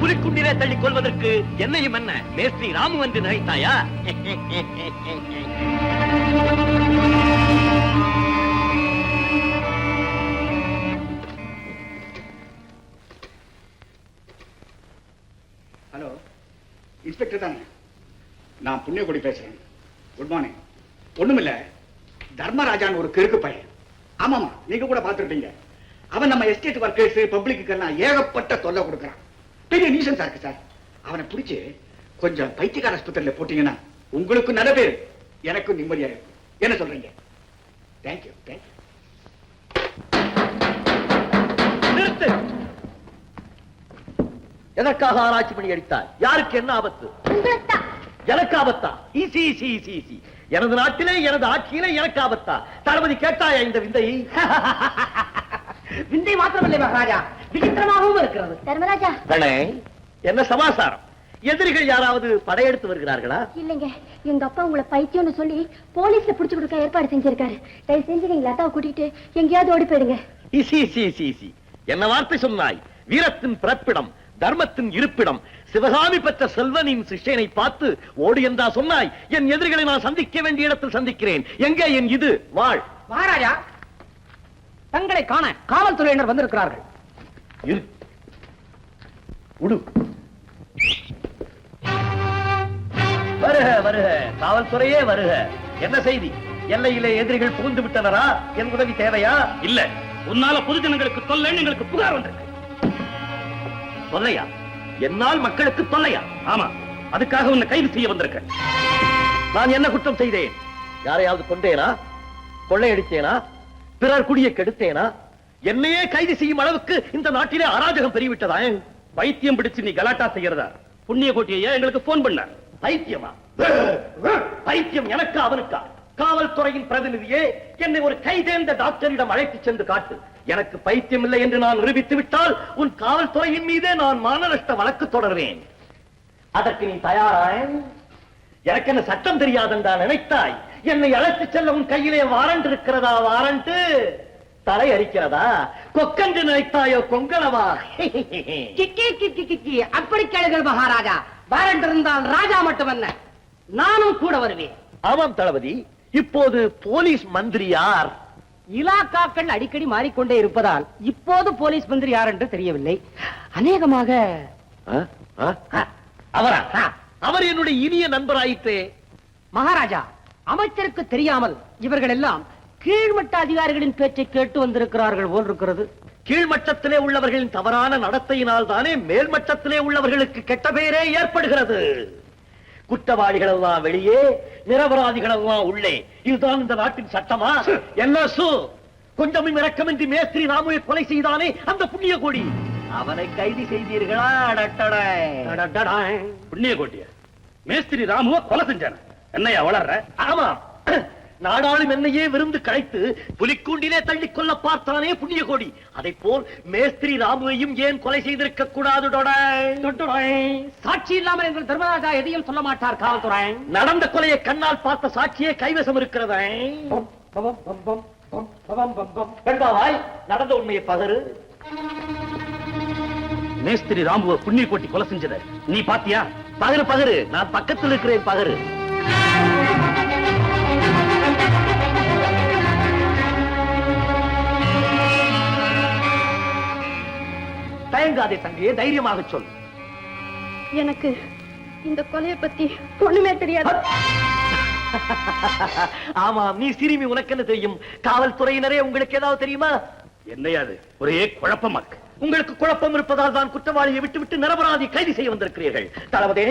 புலிக்குண்டிலே தள்ளிக் கொள்வதற்கு என்னையும் என்ன மேஸ்திரி ராமு என்று நினைத்தாயா? ஹலோ, இன்ஸ்பெக்டர் தானே? நான் புண்ணியகுடி பேசுறேன். Good morning. ஒண்ணுமில்ல, தர்மராஜான் ஒரு கிறுக்கு பையன். ஆமாமா, நீங்க கூட பார்த்துருப்பீங்க. அவன் நம்ம எஸ்டேட் ஒர்க்கர்ஸ் பப்ளிக்கு எல்லாம் ஏகப்பட்ட தொல்லை கொடுக்கறான். பெரிய நியூசன்ஸா இருக்கு சார். அவனை பிடிச்சு கொஞ்சம் பைத்தியக்கார ஆஸ்பத்திரியில போட்டீங்கன்னா உங்களுக்கு நல்ல பேர், எனக்கும் நிம்மதியா இருக்கும். என்ன சொல்றீங்க? தேங்க்யூ. தேங்க்யூ. நிறுத்து. எதற்காக ஆராய்ச்சி பண்ணி அடித்தாய்? யாருக்கு என்ன ஆபத்து? எனக்கு ஆபத்தா? Easy easy easy easy. எனது நாட்டிலே எனது ஆட்சியிலே எனக்கு ஆபத்தா? தளபதி கேட்டாயா இந்த விந்தை? விந்தை மாத்திரமில்லை மகாராஜா, விசித்திரமாகவும் இருக்கிறது. தர்மராஜா, என்ன சமாசாரம்? எதிரிகள் யாராவது படையெடுத்து வருகிறார்களா? இல்லைங்க, எங்க அப்பா உங்களை பைத்தியம்னு சொல்லி போலீஸ்ல புடிச்சு கொடுக்க ஏற்பாடு செஞ்சிருக்காரு. தயவு செஞ்சு நீங்க லதாவை கூட்டிட்டு எங்கேயாவது ஓடி போயிடுங்க. EC EC EC EC. என்ன வார்த்தை சொன்னாய்? வீரத்தின் பிறப்பிடம், தர்மத்தின் இருப்பிடம், சிவகாமி பெற்ற செல்வனின் சிஷ்யனை பார்த்து ஓடு என்றா சொன்னாய்? என் எதிரிகளை நான் சந்திக்க வேண்டிய இடத்தில் சந்திக்கிறேன். எங்கே என் இது வாழ்? மகாராஜா, தங்களை காண காவல்துறையினர் வந்திருக்கிறார்கள். வருக வருக, காவல்துறையே வருக. என்ன செய்தி? எல்லையிலே எதிரிகள் புகுந்து விட்டனரா? என் உதவி தேவையா? இல்ல, உன்னால பொதுஜனங்களுக்கு தொல்லை, எங்களுக்கு புகார் வந்திருக்கு. தொல்லையா? என்னால் மக்களுக்கு தொல்லையா? ஆமா, அதுக்காக உன்னை கைது செய்ய வந்திருக்க. நான் என்ன குற்றம் செய்தேன்? யாரையாவது கொண்டேனா? கொள்ளையடித்தேனா? பிறர் குடியை கெடுத்தேனா? என்னையே கைது செய்யும் அளவுக்கு இந்த நாட்டிலே அராஜகம் பெருகிவிட்டதா? பைத்தியம் பிடிச்சு நீ கலாட்டா செய்யறதா புண்ணிய கோட்டியா எங்களுக்கு போன் பண்ண? பைத்தியமா? பைத்தியம் எனக்கா அவனுக்கா? காவல்துறையின் பிரதிநிதியே, என்னை ஒரு கைதேர்ந்த டாக்டரிடம் அழைத்து சென்று காட்டு. எனக்கு பைத்தியம் இல்லை என்று நான் நிரூபித்து விட்டால் உன் காவல்துறையின் மீதே நான் மானநஷ்ட வழக்கு தொடர்வேன். அதற்கு நீ தயாரா? எனக்கு என்ன சட்டம் தெரியாதென்றா நினைத்தாய்? என்னை அழைத்து செல்ல உன் கையிலே வாரண்ட் இருக்கிறதா? வாரண்ட் தலை அரிக்கிறதா? கொக்கென்று நினைத்தாயோ கொங்கலவா? அப்படி கேளுங்கள் மகாராஜா. வாரண்ட் இருந்தால் ராஜா மட்டுமல்ல, நானும் கூட வருவேன். ஆமாம் தளபதி. இப்போது போலீஸ் மந்திரி யார்? இலாக்காக்கள் அடிக்கடி மாறிக்கொண்டே இருப்பதால் இப்போது போலீஸ் மந்திரி யார் என்று தெரியவில்லை. அநேகமாக அவரா? அவர் என்னுடைய இனிய நண்பராயிற்றே. மகாராஜா, அமைச்சருக்கு தெரியாமல் இவர்கள் எல்லாம் கீழ்மட்ட அதிகாரிகளின் பேச்சை கேட்டு வந்திருக்கிறார்கள் போல் இருக்கிறது. கீழ்மட்டத்திலே உள்ளவர்களின் தவறான நடத்தையினால் தானே மேல்மட்டத்திலே உள்ளவர்களுக்கு கெட்ட பெயரே ஏற்படுகிறது. குற்றவாளிகள் எல்லாம் வெளியே, நிரபராதிகள் எல்லாம் உள்ளே. இதுதான் இந்த நாட்டின் சட்டமா? என்ன கொஞ்சமும் இரக்கமின்றி மேஸ்திரி ராமுவை கொலை செய்தானே அந்த புண்ணிய கோடி, அவனை கைது செய்தீர்களா? புண்ணிய கோட்டிய மேஸ்திரி ராமுவை கொலை செஞ்சான? என்னையா வளர்ற? ஆமா, நாடாளும் என்னையே விருந்து களைத்து புலிக்கூண்டிலே தள்ளிக் கொள்ள பார்த்தானே புண்ணிய கோடி, அதை போல் மேஸ்திரி ராமுவையும் ஏன் கொலை செய்திருக்க கூடாது? சாட்சி இல்லாமல் எங்கள் தர்மராஜா எதையும் சொல்ல மாட்டார் காவல்துறை. நடந்த கொலையை கண்ணால் பார்த்த சாட்சியே கைவசம் இருக்கிறதா? நடந்த உண்மையை பகரு. மேஸ்திரி ராமுவை புண்ணிய கோட்டி கொலை செஞ்சத நீ பாத்தியா? பகரு பகரு, நான் பக்கத்தில் இருக்கிறேன். பகரு. தயங்காதே தங்கையே, தைரியமாக சொல். எனக்கு இந்த கொலையை பத்தி ஒண்ணுமே தெரியாது. ஆமா, நீ சிறுமி, உனக்கு என்ன தெரியும்? காவல்துறையினரே உங்களுக்கு ஏதாவது தெரியுமா? என்னையாது ஒரே குழப்பமா இருக்கு. உங்களுக்கு குழப்பம் இருப்பதால் தான் குற்றவாளியை விட்டுவிட்டு நிரபராதி கைது செய்ய வந்திருக்கிறீர்கள். தளபதி,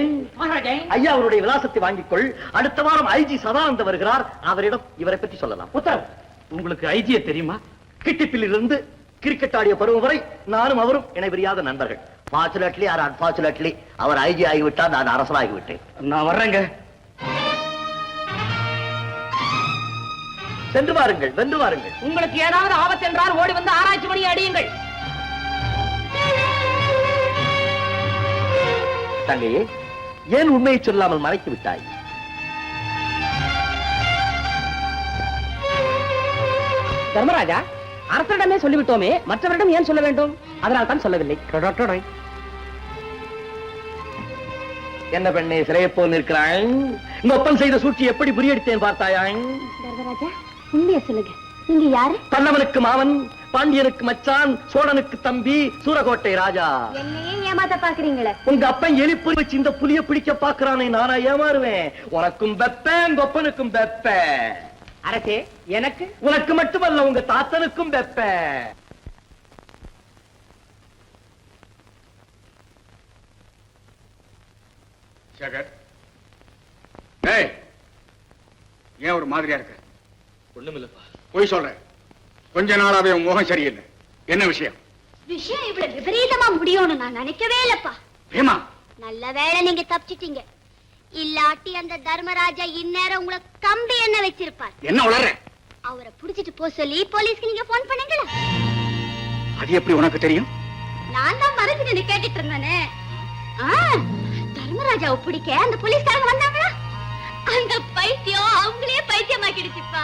ஐயா அவருடைய விலாசத்தை வாங்கிக்கொள். அடுத்த வாரம் ஐஜி சதானந்த வருகிறார். அவரிடம் இவரை பற்றி சொல்லலாம். உத்தரவு. உங்களுக்கு ஐஜியை தெரியுமா? கிட்டிப்பில் இருந்து கிரிக்கெட் ஆடிய பருவம் வரை நானும் அவரும் இணைபிரியாத நண்பர்கள். ஃபார்ச்சுனேட்லி ஆர் அன்பார்ச்சுனேட்லி அவர் ஐஜி ஆகிவிட்டார், நான் அரசனாகிவிட்டேன். நான் வர்றேங்க. சென்று வாருங்கள், வென்று வாருங்கள். உங்களுக்கு ஏதாவது ஆபத்து என்றால் ஓடி வந்து ஆராய்ச்சி பண்ணி அடியுங்கள். தங்கையே, ஏன் உண்மையை சொல்லாமல் மறைத்து விட்டாய்? தர்மராஜா, அரசரிடமே சொல்லிவிட்டோமே, மற்றவரிடம் ஏன் சொல்ல வேண்டும்? அதனால் தான் சொல்லவில்லை. என்ன பெண்ணே சிலையை போல் நிற்கிறாய்? இந்த ஒப்பன் செய்த சூழ்ச்சி எப்படி புரியடித்தேன் பார்த்தாயாய்? தர்மராஜா உண்மையை சொல்லுங்க, நீங்க யாரு? பல்லவனுக்கு மாவன், பாண்டியனுக்கு மச்சான், சோழனுக்கு தம்பி, சூரகோட்டை ராஜா. என்னையே ஏமாத்த பாக்குறீங்களே. உங்க அப்பன் எலிப்புலி வச்சு இந்த புலிய பிடிக்க பாக்குறானே, நானா ஏமாறுவேன்? உனக்கும் வெப்பேன், உங்க ஒப்பனுக்கும் வெப்பேன். அரசே, எனக்கு உனக்கு மட்டுமல்ல, உங்க தாத்தனுக்கும் வெப்பேன். சேகர், ஏய், ஏன் ஒரு மாதிரியா இருக்க? ஒண்ணுமில்லப்பா. போய் சொல்றேன். கொஞ்ச நாளாவே உன் முகம் சரியில்லை. என்ன விஷயம்? விஷயம் இவ்வளவு விபரீதமா முடியும்னு நான் நினைக்கவே இல்லப்பா. ஏமா? நல்ல வேளை நீங்க தப்பிச்சிட்டீங்க. இல்லாட்டி அந்த தர்மராஜா இந்நேரம் உங்களை கம்பி என்ன வச்சிருப்பார். என்ன உளற? அவரை புடிச்சிட்டு போ சொல்லி போலீஸ்க்கு நீங்க போன் பண்ணீங்களா? அது எப்படி உனக்கு தெரியும்? நான் தான் மறைச்சு நின்னு கேட்டுட்டு இருந்தேனே. தர்மராஜாவை பிடிக்க அந்த போலீஸ்காரங்க வந்தாங்களா? அந்த பைத்தியம் அவங்களே பைத்தியமாக்கிடுச்சுப்பா.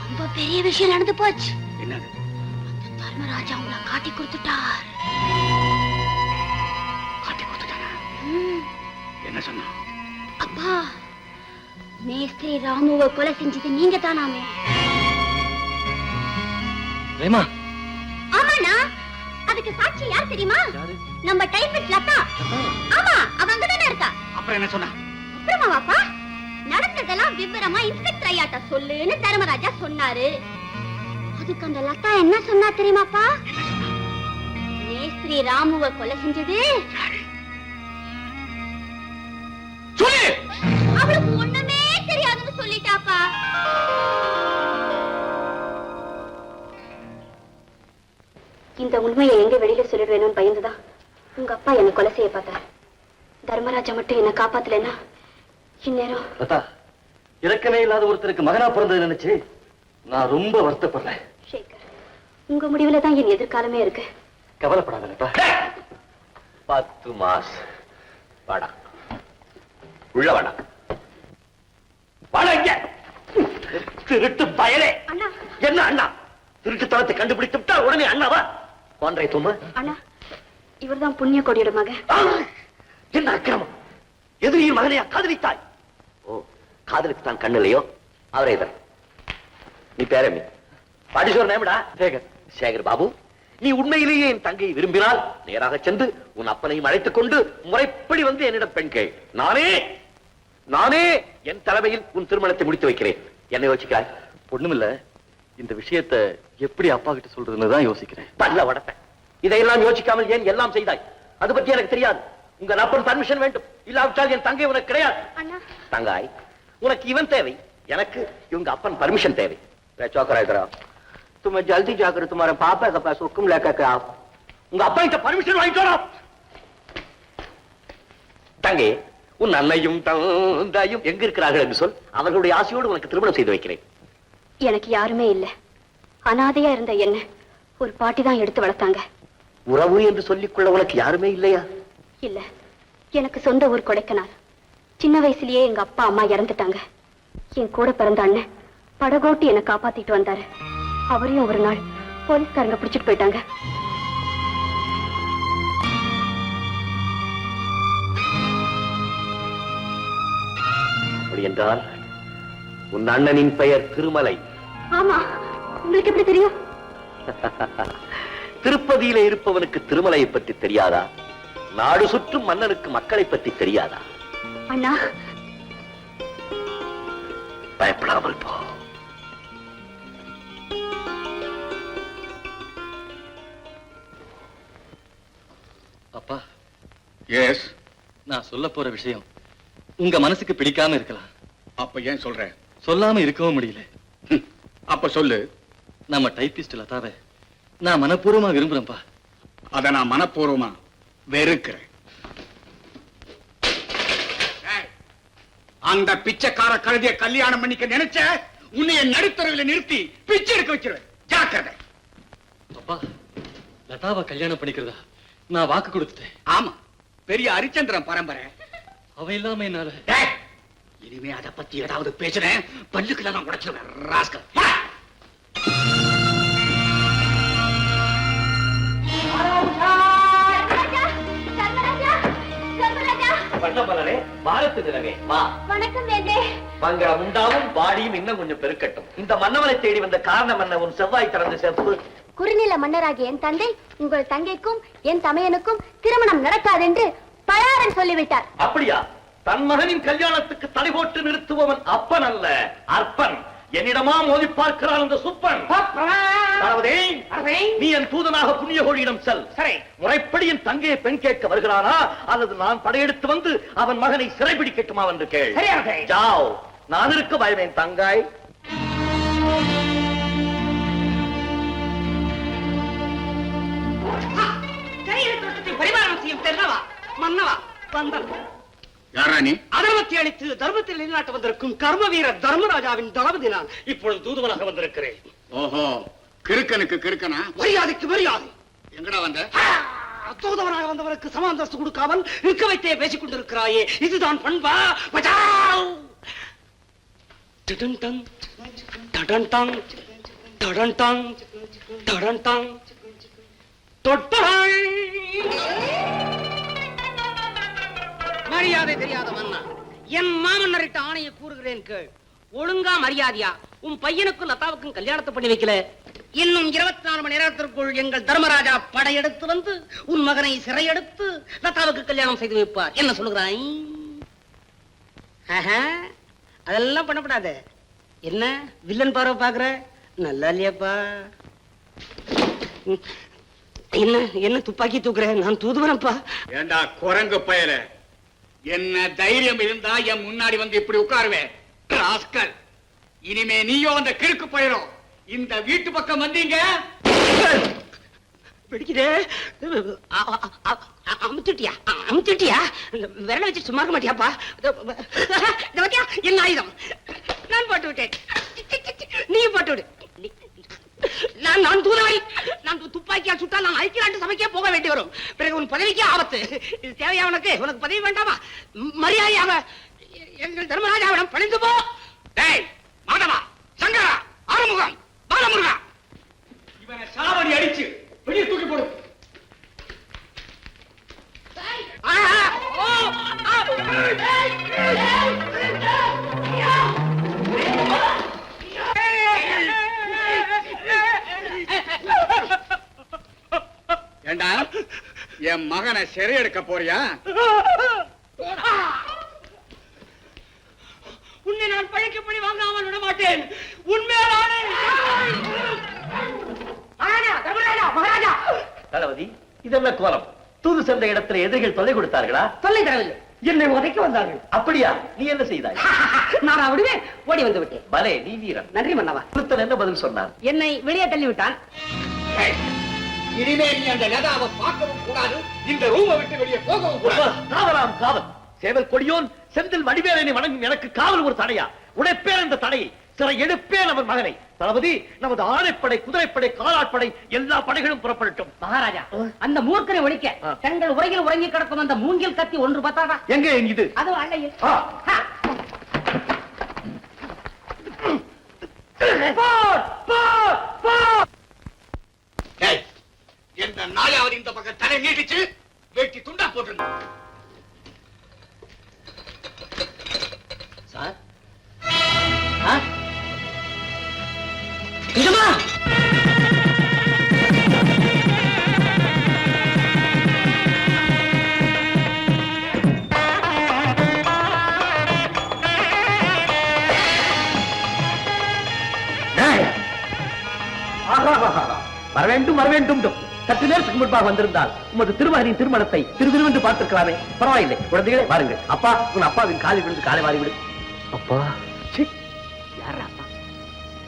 ரொம்ப பெரிய விஷயம் நடந்து போச்சு. என்னது? அந்த தர்மராஜா உங்களை காட்டி கொடுத்துட்டார். காட்டி கொடுத்துட்டானா? என்ன சொன்னா? அப்பா, மேஸ்திரி ராமுவை கொலை செஞ்சது நீங்க தானாமே? ரேமா, ஆமாண்ணா. அதுக்கு சாட்சி யார் தெரியுமா? நம்ம டைபிஸ்ட் லதா. ஆமா, அவ அங்கதானே இருக்கா. அப்புறம் என்ன சொன்னா? அப்புறமா வாப்பா, நடந்ததெல்லாம் விவரமா இன்ஸ்பெக்டர் ஐயாட்ட சொல்லுன்னு தர்மராஜா சொன்னாரு. அதுக்கு அந்த லதா என்ன சொன்னா தெரியுமாப்பா? மேஸ்திரி ராமுவை கொலை செஞ்சது சொல்லு. அவளுக்கு ஒண்ணுமே தெரியாதுன்னு சொல்லிட்டாப்பா. இந்த உண்மையை எங்க வெளியில சொல்லிடுவேணும்னு பயந்துதான் உங்க அப்பா என்ன கொலை செய்ய பார்த்தார். தர்மராஜா மட்டும் என்ன காப்பாத்தலன்னா இந்நேரம். லதா, இறக்கமே இல்லாத ஒருத்தருக்கு மகனா பிறந்தது நினைச்சு நான் ரொம்ப வருத்தப்படுறேன். சேகர், உங்க முடிவுல தான் என் எதிர்காலமே இருக்கு. கவலைப்படாத லதா. 10 மாசம் வாடா, உள்ள வாடா. வாடா இங்க. திருட்டு பயலே. அண்ணா. என்ன அண்ணா? திருட்டுத்தனத்தை கண்டுபிடித்து விட்டா உடனே அண்ணாவா? போன்றே தும்ம. அண்ணா, இவர்தான் புண்ணிய கொடியோட மகன். என்ன அக்கிரமம்! எதிரியின் மகனையா காதலித்தாய்? ஓ, காதலித்து தான் கண்ணிலையோ? அவரே தான். நீ பேரமி பாடீஸ்வரர் நேமடா? சேகர். சேகர் பாபு, நீ உண்மையிலேயே என் தங்கையை விரும்பினால் நேராக சென்று உன் அப்பனையும் அழைத்துக் கொண்டு முறைப்படி வந்து என்னிடம் பெண் கேள். நானே என் தலைமையில் உன் திருமணத்தை முடித்து வைக்கிறேன். என்ன யோசிக்கிறாய்? ஒண்ணுமில்ல. இந்த விஷயத்தை எப்படி அப்பா கிட்ட சொல்றதுன்னு தான் யோசிக்கிறேன். பல்ல வடப்பேன். இதையெல்லாம் யோசிக்காமல் ஏன் எல்லாம் செய்தாய்? அது பற்றி எனக்கு தெரியாது. உங்க அப்பன் பர்மிஷன் வேண்டும், இல்லாவிட்டால் என் தங்கை உனக்கு கிடையாது. அண்ணா. தங்காய், உனக்கு இவன் தேவை, எனக்கு இவங்க அப்பன் பர்மிஷன் தேவை. तुम्हें जल्दी जाकर तुम्हारे पापा के पास हुक्म लेकर आओ. உங்க அப்பா கிட்ட பர்மிஷன் வாங்கிட்டு வா. தங்கை, உன் அண்ணையும் தங்காயும் எங்க இருக்கிறார்கள் என்று சொல். அவர்களுடைய ஆசையோடு உனக்கு திருமணம் செய்து வைக்கிறேன். எனக்கு யாருமே இல்ல. அனாதையா இருந்த என்ன ஒரு பாட்டி தான் எடுத்து வளர்த்தாங்க. உறவு என்று சொல்லிக்கொள்ள உனக்கு யாருமே இல்லையா? இல்ல, எனக்கு சொந்த ஊர் கொடைக்கானல். சின்ன வயசுலயே எங்க அப்பா அம்மா இறந்துட்டாங்க. என் கூட பிறந்த அண்ணன் படகோட்டி என்னை காப்பாத்திட்டு வந்தாரு. அவரையும் ஒரு நாள் போலீஸ்காரங்க பிடிச்சிட்டு போயிட்டாங்க. அப்படி என்றால் உன் அண்ணனின் பெயர் திருமலை. ஆமா, உங்களுக்கு எப்படி தெரியும்? திருப்பதியில இருப்பவனுக்கு திருமலையை பற்றி தெரியாதா? நாடு சுற்றும் மன்னனுக்கு மக்களை பற்றி தெரியாதா? அண்ணா, பயப்படாமல் போ. அப்பா, எஸ். நான் சொல்ல போற விஷயம் உங்க மனசுக்கு பிடிக்காம இருக்கலாம். அப்ப ஏன் சொல்ற? சொல்லாம இருக்கவும் முடியல. அப்ப சொல்லு. நம்ம டைபிஸ்ட் லதாவை நான் மனப்பூர்வமா விரும்புறேன்ப்பா. அத நான் மனப்பூர்வமா வெறுக்கிறேன். அந்த பிச்சைக்கார கழுதிய கல்யாணம் பண்ணிக்க நினைச்ச உன்னைய நடுத்தரவில் நிறுத்தி பிச்சை எடுக்க வச்சிருவேன். ஜாக்கிரதை. அப்பா, லதாவை கல்யாணம் பண்ணிக்கிறதா நான் வாக்கு கொடுத்துட்டேன். ஆமா, பெரிய ஹரிச்சந்திரன் பரம்பரை. அவ இல்லாம என்னால. இனிமே அதை பத்தி ஏதாவது பேசுறேன், பல்லுக்குள்ள நான் உடைச்சிருவேன். ராஸ்கல். தர்மராஜா, தர்மராஜா. பாரத்து நிலவே வா. வணக்கம் வேண்டே. மங்களம் உண்டாவும், பாடியும் இன்னும் கொஞ்சம் பெருக்கட்டும். இந்த மன்னவனை தேடி வந்த காரணம் என்ன? உன் செவ்வாய் திறந்து செப்பு. குறுநில மன்னராகிய என் தந்தை உங்கள் தங்கைக்கும் என் தமையனுக்கும் திருமணம் நடக்காதென்று பராரன் சொல்லிவிட்டார். அப்படியா? தன் மகனின் கல்யாணத்துக்கு தடை போட்டு நிறுத்துபவன் அப்பன் அல்ல, அற்பன். என்னிடமா மோதி பார்க்கிறான் அந்த சுப்பன். நீ என் தூதனாக புண்ணிய கோழியிடம் செல். சரி, முறைப்படி என் தங்கையை பெண் கேட்க வருகிறானா அல்லது நான் படையெடுத்து வந்து அவன் மகனை சிறைபிடிக்கட்டுமா என்று கேள். ஜாவ், நான் இருக்க பயமேன் தங்காய். பரிமாணம் செய்யும் தென்னவா மன்னவா வந்தன். யாரானி? அதர்மத்தை அளித்து தர்மத்தில் நிலைநாட்ட வந்திருக்கும் கர்ம வீரர் தர்மராஜாவின் தளபதி நான் இப்பொழுது தூதுவனாக வந்திருக்கிறேன். ஓஹோ, கிறுக்கனுக்கு கிறுக்கனா? மரியாதைக்கு மரியாதை. எங்கடா வந்த? தூதுவனாக வந்தவருக்கு சமாந்தஸ்து கொடுக்காமல் இருக்க வைத்தே பேசிக் கொண்டிருக்கிறாயே, இதுதான் பண்பா? பஜாவ்! டடன்டங், டடன்டங், டடன்டங், டடன்டங், தொட்டடாய். மரியாதை தெரியாத மன்னா, என் மாமன்னரிட்ட ஆணையை கூறுகிறேன் கேள். ஒழுங்கா மரியாதையா உன் பையனுக்கும் லதாவுக்கும் கல்யாணத்தை பண்ணி வைக்கல, இன்னும் 24 மணி நேரத்திற்குள் எங்கள் தர்மராஜா படையெடுத்து வந்து உன் மகனை சிறையெடுத்து லதாவுக்கு கல்யாணம் செய்து வைப்பார். என்ன சொல்லுகிறாய்? அதெல்லாம் பண்ணப்படாது. என்ன வில்லன் பார்வை பாக்குற? நல்லா இல்லையாப்பா? என்ன என்ன துப்பாக்கி தூக்குற? நான் தூதுவனப்பா. ஏண்டா குரங்கு பயல, என்ன தைரியம் இருந்தா என் முன்னாடி வந்து இப்படி உட்காருவேன். ராஸ்கல், இனிமே நீயோ அந்த கிறுக்கு பயலோ இந்த வீட்டு பக்கம் வந்தீங்க பிடிக்குதே. அமுத்திட்டியா? அமுத்திட்டியா? விரல வச்சு சும்மா இருக்க மாட்டியாப்பா? என்ன ஆயுதம்? நான் போட்டு விட்டேன், நீ போட்டு விடு. நான் தூதவரி. நான் துப்பாக்கியால் சுட்டால் நான் ஐக்கிய சபைக்கே போக வேண்டி வரும். பிறகு உன் பதவிக்கே ஆபத்து. இது தேவையா உனக்கு? உனக்கு பதவி வேண்டாமா? மரியாதையாக எங்கள் தர்மராஜாவிடம் பணிந்து போ. டேய் மாதவா, சங்கரா, ஆறுமுகம், பாலமுருகா, இவனை சாவடி அடிச்சு வெளியே தூக்கி போடு. ஏண்டா என் மகனை சிறை எடுக்க போறியா? உன்னை நான் பழிக்கப்படி வாங்காமல் விட மாட்டேன். உண்மையானே மகாராஜா. தளபதி, இதென்ன கோலம்? தூது சென்ற இடத்துல எதிரிகள் தொல்லை கொடுத்தார்களா? தொல்லை தரவில்லை, என்னை உதைக்க வந்தார்கள். அப்படியா? நீ என்ன செய்தாய்? நான் விடுவேன், ஓடி வந்து விட்டேன். பலே, நீ வீரன். நன்றி மன்னவா. ஒருத்தன் என்ன பதில் சொன்னான்? என்னை வெளியே தள்ளி விட்டான். இனிமே நீ அந்த லதாவை பார்க்கவும் கூடாது, இந்த ரூமை விட்டு வெளியே போகவும் கூடாது. காவலாம் காவல். சேவல் கொடியோன் செந்தில் வடிவேலனை வணங்கும் எனக்கு காவல் ஒரு தடையா? உடைப்பேன் அந்த தடையை, சிறை எடுப்பேன் அவர் மகனை. தளபதி, நமது ஆணைப்படை, குதிரைப்படை, காலாட்படை எல்லா படைகளும் புறப்படட்டும். மகாராஜா, அந்த மூர்க்கனை ஒழிக்க தங்கள் உரையில் உறங்கி கிடக்கும் அந்த மூங்கில் கத்தி ஒன்று பத்தாதா? எங்கே இது? அது அண்டையில். எந்த நாயாவது இந்த பக்கம் தலை நீட்டிச்சு வெட்டி துண்டா போட்டுருங்க. சார், இதுமா வரவேண்டும் வரவேண்டும். சற்று நேரத்துக்கு முன்பாக வந்திருந்தால் உமது திருமகனின் திருமணத்தை திருவிருந்து பார்த்திருக்கலாமே. பரவாயில்லை குழந்தைகளே, வாருங்கள். அப்பா, உன் அப்பாவின் காலில் விழுந்து காலை வாரிவிடு. அப்பா, யாரா அப்பா?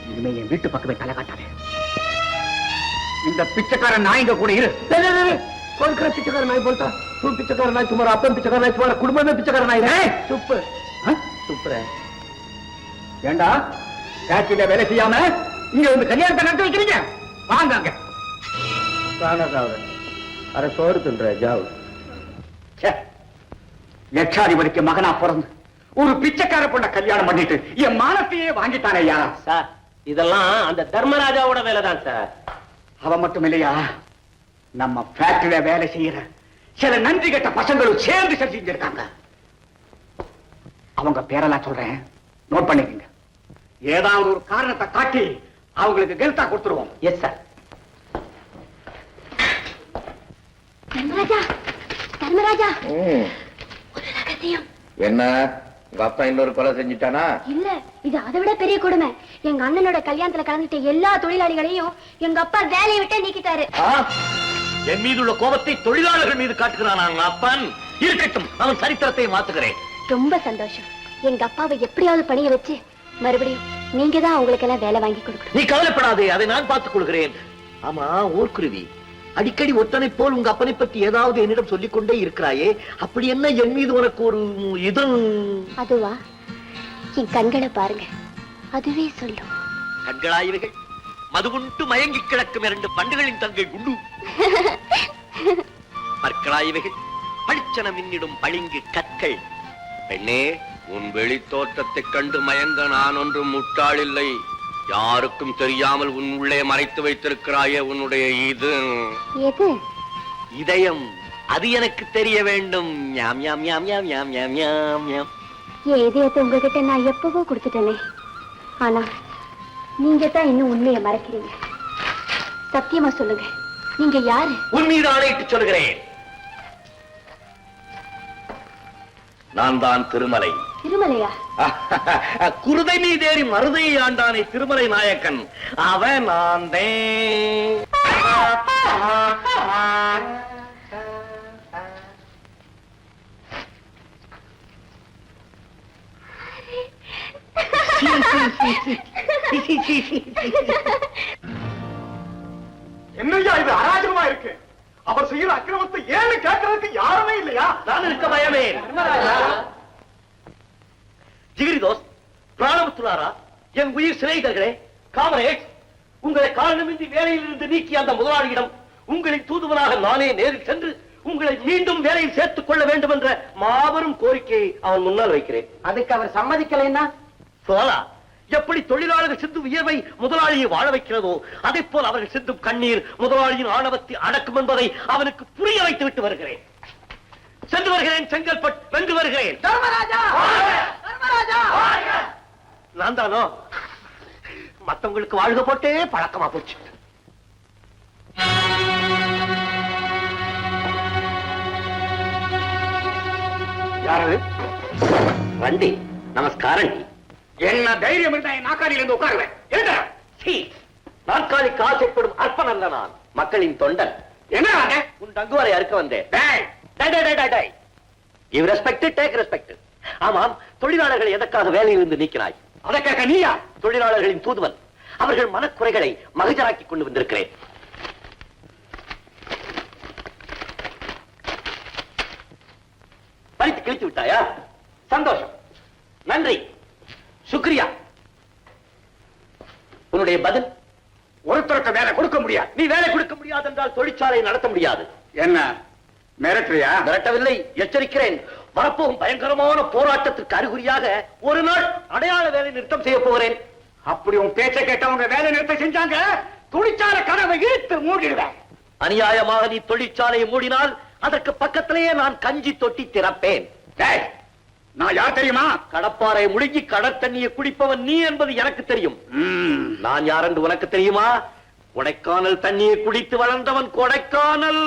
இனிமே என் வீட்டு பக்கமே தலை காட்டாதே. இந்த பிச்சைக்காரன் நாய்ங்க கூட இரு. பிச்சைக்காரன் நாய் போல்ட்டா? தூ பிச்சைக்காரன் நாய், துமாரா அப்பன் பிச்சைக்காரன் நாய், துமாரா குடும்பமே பிச்சைக்காரன் நாய். துப்பு துப்புற. ஏண்டா ஃபேக்டரியில வேலை செய்யாம இங்க வந்து கல்யாணத்தை நடத்தி வைக்கிறீங்க? வாங்க அங்க. அரை சோறு தின்ற ஜாவு. லட்சாதிபதிக்கு மகனா பிறந்து ஒரு பிச்சைக்கார பொண்ண கல்யாணம் பண்ணிட்டு என் மானத்தையே வாங்கிட்டானே ஐயா. சார், இதெல்லாம் அந்த தர்மராஜாவோட வேலைதான் சார். அவன் மட்டும் இல்லையா, நம்ம ஃபேக்டரியில வேலை செய்யற சில நன்றி கெட்ட பசங்களும் சேர்ந்து செஞ்சிருக்காங்க. அவங்க பேரெல்லாம் சொல்றேன், நோட் பண்ணிக்கங்க. ஏதாவது ஒரு காரணத்தை காட்டி அவங்களுக்கு கெல்தா கொடுத்துருவோம். Yes sir. தர்மராஜா, தர்மராஜா, ஒரு ரகசியம். என்ன உங்க அப்பா இன்னொரு கொலை செஞ்சுட்டானா? இல்ல, இது அதை விட பெரிய கொடுமை. எங்க அண்ணனோட கல்யாணத்துல கலந்துட்ட எல்லா தொழிலாளிகளையும் எங்க அப்பா வேலையை விட்டு நீக்கிட்டாரு. என் மீது உள்ள கோபத்தை தொழிலாளர்கள் மீது காட்டுகிறான் அப்பன். இருக்கட்டும், அவன் சரித்திரத்தை மாத்துகிறேன். ரொம்ப சந்தோஷம். எங்க அப்பாவை எப்படியாவது பணிய வச்சு மறுபடியும் நீங்க தான் அவங்களுக்கு எல்லாம் வேலை வாங்கி கொடுக்கணும். நீ கவலைப்படாதே, அதை நான் பார்த்துக் கொள்கிறேன். ஆமா ஊர்க்குருவி, அடிக்கடி ஒத்தனை போல் உங்க அப்பனை பற்றி ஏதாவது என்னிடம் சொல்லிக் கொண்டே இருக்கிறாயே, அப்படி என்ன என் மீது உனக்கு ஒரு இது? அதுவா, என் கண்களை பாருங்க, அதுவே சொல்லும். கண்களாயிர்கள் மதுகுண்டு மயங்கி கிடக்கும் 2 பண்டுகளின் தங்கை குண்டு. பற்களாயிவைகள் பளிச்சன மின்னிடும் பளிங்கு கற்கள். பெண்ணே, உன் வெளி தோற்றத்தை கண்டு மயங்க நான் ஒன்றும் முட்டாள் இல்லை. யாருக்கும் தெரியாமல் உன் உள்ளே மறைத்து வைத்திருக்கிறாயே உன்னுடைய இது எது? இதயம். அது எனக்கு தெரிய வேண்டும். ஞாம் ஞாம் ஞாம் ஞாம் ஞாம் ஞாம் ஞாம் ஞாம். என் இதயத்தை உங்ககிட்ட நான் எப்பவோ கொடுத்துட்டேனே. ஆனா நீங்க தான் இன்னும் உண்மையை மறைக்கிறீங்க. சத்தியமா சொல்லுங்க, நீங்க யாரு? உன் மீது ஆணையிட்டு சொல்கிறேன், நான் தான் திருமலை. திருமலையா? குருதை மீதேறி மருதையை ஆண்டானே திருமலை நாயக்கன், அவன் நான். என்னையா இது அராஜகமா இருக்கு? அவர் செய்யற அக்கிரமத்தை ஏன்னு கேட்கறதுக்கு யாருமே இல்லையா? நான் இருக்க பயமே. ஜிகிரி தோஸ்த், பிராணவத்துலாரா, என் உயிர் சிநேகிதர்களே, காமரேட், உங்களை காரணமின்றி வேலையில் இருந்து நீக்கிய அந்த முதலாளியிடம் உங்களின் தூதுவனாக நானே நேரில் சென்று உங்களை மீண்டும் வேலையில் சேர்த்துக் கொள்ள வேண்டும் என்ற மாபெரும் கோரிக்கையை அவன் முன்னால் வைக்கிறேன். அதுக்கு அவர் சம்மதிக்கலைன்னா? சோலா, எப்படி தொழிலாளர்கள் சிந்தும் வியர்வை முதலாளியை வாழ வைக்கிறதோ அதே போல் அவர்கள் சிந்தும் கண்ணீர் முதலாளியின் ஆணவத்தை அடக்கும் என்பதை அவனுக்கு புரிய வைத்து விட்டு வருகிறேன். சென்று வருகிறேன், செங்கல்பட்டு வென்று வருகிறேன். தர்மராஜா, தர்மராஜா. நான் தானோ மத்தவங்களுக்கு வாழ்க போட்டே பழக்கமா போச்சு. யாரு? வண்டி நமஸ்காரம். என்ன தைரியம் இருந்தா என் நாக்காரியில இருந்து உட்காருவேன். நாற்காலிக்கு ஆசைப்படும் அர்ப்பன் அல்ல நான், மக்களின் தொண்டன். என்ன உன் டங்குவரை அறுக்க வந்தேன். ஆமாம், தொழிலாளர்கள் எதற்காக வேலையிலிருந்து நீக்கினாய்? அதற்காக நீயா? தொழிலாளர்களின் தூதுவன். அவர்கள் மனக்குறைகளை மகஜராக்கி கொண்டு வந்திருக்கிறேன். பறித்து கிழித்து விட்டாயா? சந்தோஷம், நன்றி, சுக்ரியா. உன்னுடைய பதில்? ஒருத்தருக்கு வேலை கொடுக்க முடியாது. நீ வேலை கொடுக்க முடியாது என்றால் தொழிற்சாலை நடத்த முடியாது. என்ன மிரட்டுறியா? மிரட்டவில்லை, எச்சரிக்கிறேன். வரப்போகும் பயங்கரமான போராட்டத்திற்கு அறிகுறியாக ஒரு நாள் அடையாள வேலை நிறுத்தம் செய்ய போகிறேன். அப்படி உன் பேச்சை கேட்டவங்க வேலை நிறுத்தம் செஞ்சாங்க, தொழிற்சாலை கதவை இழுத்து மூடிடுவேன். அநியாயமாக நீ தொழிற்சாலையை மூடினால் அதற்கு பக்கத்திலேயே நான் கஞ்சி தொட்டி திறப்பேன். நான் யார் தெரியுமா? கடப்பாறை முழுகி கடற்தண்ணியை குடிப்பவன் நீ என்பது எனக்கு தெரியும். நான் யார் என்று உனக்கு தெரியுமா? கொடைக்கானல் தண்ணியை குடித்து வளர்ந்தவன் கொடைக்கானல்.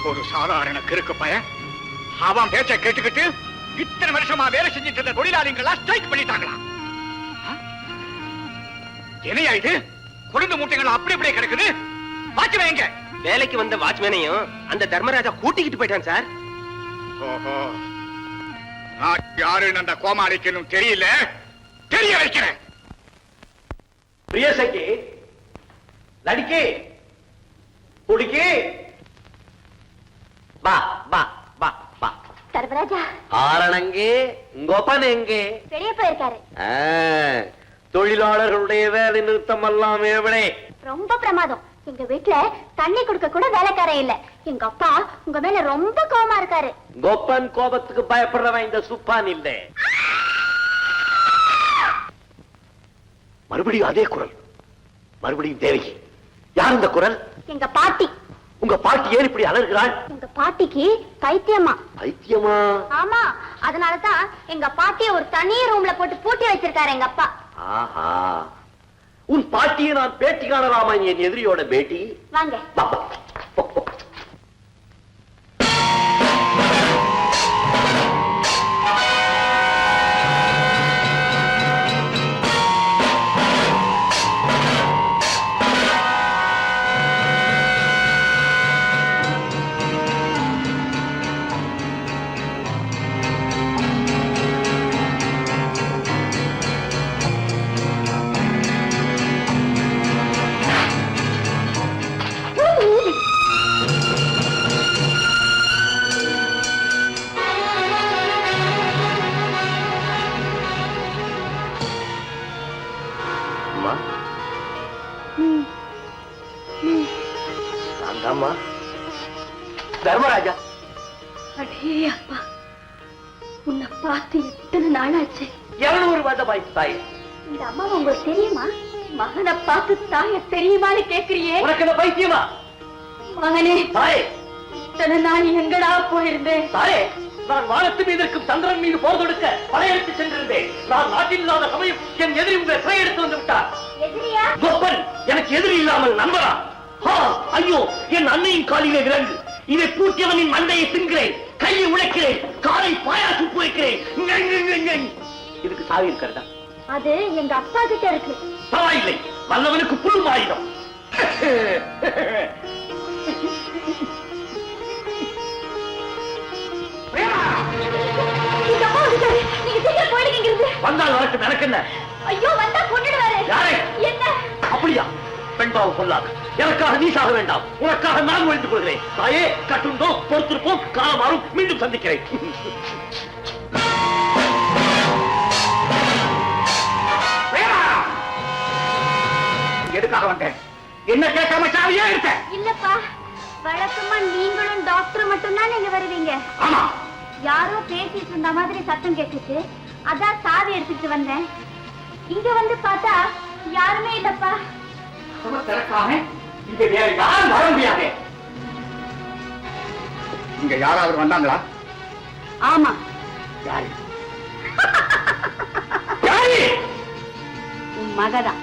ஒரு சாதாரண கிறுக்கு பையன் அவன் பேச்சை கேட்டுக்கிட்டு இத்தனை வருஷமா வேலை செஞ்சிட்டு இருந்த தொழிலாளிகளா ஸ்ட்ரைக் பண்ணிட்டாங்களா? என்னையா இது? குழந்தை மூட்டைகள் அப்படி அப்படியே கிடக்குது. வாட்ச்மேன் எங்க? வேலைக்கு வந்த வாட்ச்மேனையும் அந்த தர்மராஜா கூட்டிக்கிட்டு போயிட்டான் சார். ஓஹோ, நான் யாருன்னு அந்த கோமாளிக்கு இன்னும் தெரியல, தெரிய வைக்கிறேன். பிரியசகி, லடிக்கே குடிக்கே வா வா வா வா. சர்வராஜா ஆரணங்கே கோபன் எங்கே? வெளியே போயிருக்காரு. தொழிலாளர்களுடைய வேலை நிறுத்தம் எல்லாம் எവിടെ? ரொம்ப பிரமாதம். எங்க வீட்டுல தண்ணி குடுக்க கூட வேலைக்காரன் இல்ல. எங்க அப்பா உங்க மேல ரொம்ப கோவமா இருக்காரு. கோப்பன் கோபத்துக்கு பயப்படுறவன் இந்த சுப்பான் இல்ல. மறுபடியும் அதே குரல், மறுபடியும் தேவகி. யார் இந்த குரல்? எங்க பாட்டி. உங்க பாட்டி ஏன் இப்படி அலறுகிறாள்? எங்க பாட்டிக்கு பைத்தியமா. பைத்தியமா? ஆமா, அதனாலதான் எங்க பாட்டிய ஒரு தனி ரூம்ல போட்டு பூட்டி வச்சிருக்காரு எங்க அப்பா. ஆஹா, உன் பாட்டியை நான் பேட்டி காணலாமா? என் எதிரியோட பேட்டி. வாங்க. வா, வா. போ, போ. அம்மா, நான் தாம்மா தர்மராஜா. அடே அப்பா, உன்னை பார்த்து எத்தனை நாளாச்சு. 200 வருடமாயிற்று தாயே. இந்த அம்மா உங்களுக்கு தெரியுமா? மகனை பார்த்து தாய தெரியுமான்னு கேக்குறியே. உனக்கு இந்த பைத்தியமா? மகனே, தாயே, இத்தனை நாள் எங்கடா போயிருந்தேன்? தாயே, நான் வானத்து மீது இருக்கும் சந்திரன் மீது போர் தொடுக்க படையெடுத்து சென்றிருந்தேன். நான் நாட்டில் இல்லாத சமயம் என் எதிரி உங்களை சிறை எடுத்து வந்து விட்டார். எதிரியா? கோப்பன் எனக்கு எதிரி இல்லாமல் நண்பரா? ஐயோ, என் அன்னையின் காலிலே விலங்கு. இதை பூட்டியவனின் மண்டையை தின்கிறேன், கையை உழைக்கிறேன், காலை பாயாசு வைக்கிறேன். இதுக்கு சாவி இருக்கிறதா? அது எங்க அப்பா கிட்ட இருக்கு. பரவாயில்லை, வல்லவனுக்கு புல் ஆயுதம். எங்க அப்பா வந்துட்டாரு. நீங்க சீக்கிரம் போயிடுங்க. வந்தால் வரட்டும், எனக்கு என்ன? ஐயோ, வந்தா கொண்டுடுவாரு. யாரை? என்ன? அப்படியா? பெண்பாவு சொல்லாது. எனக்காக நீ சாக வேண்டாம், உனக்காக நான் ஒழித்துக் கொள்கிறேன். தாயே, கட்டுண்டோ, பொறுத்திருப்போம், காலமாறும், மீண்டும் சந்திக்கிறேன். எதுக்காக வந்தேன்? என்ன கேட்காம சாவியே இருக்க? இல்லப்பா, வழக்கமா நீங்களும் டாக்டர் மட்டும்தான் நீங்க வருவீங்க. ஆமா, யாரோ பேசிட்டு இருந்த மாதிரி சத்தம் கேட்டுச்சு, அதான் சாவி எடுத்துட்டு வந்தேன். இங்க வந்து பார்த்தா யாருமே இல்லப்பா. திறக்காம இங்க வேற யாரும் வர முடியாது. இங்க யாராவது வந்தாங்களா? ஆமா, யாரு? யாரு? உன் மகதான்.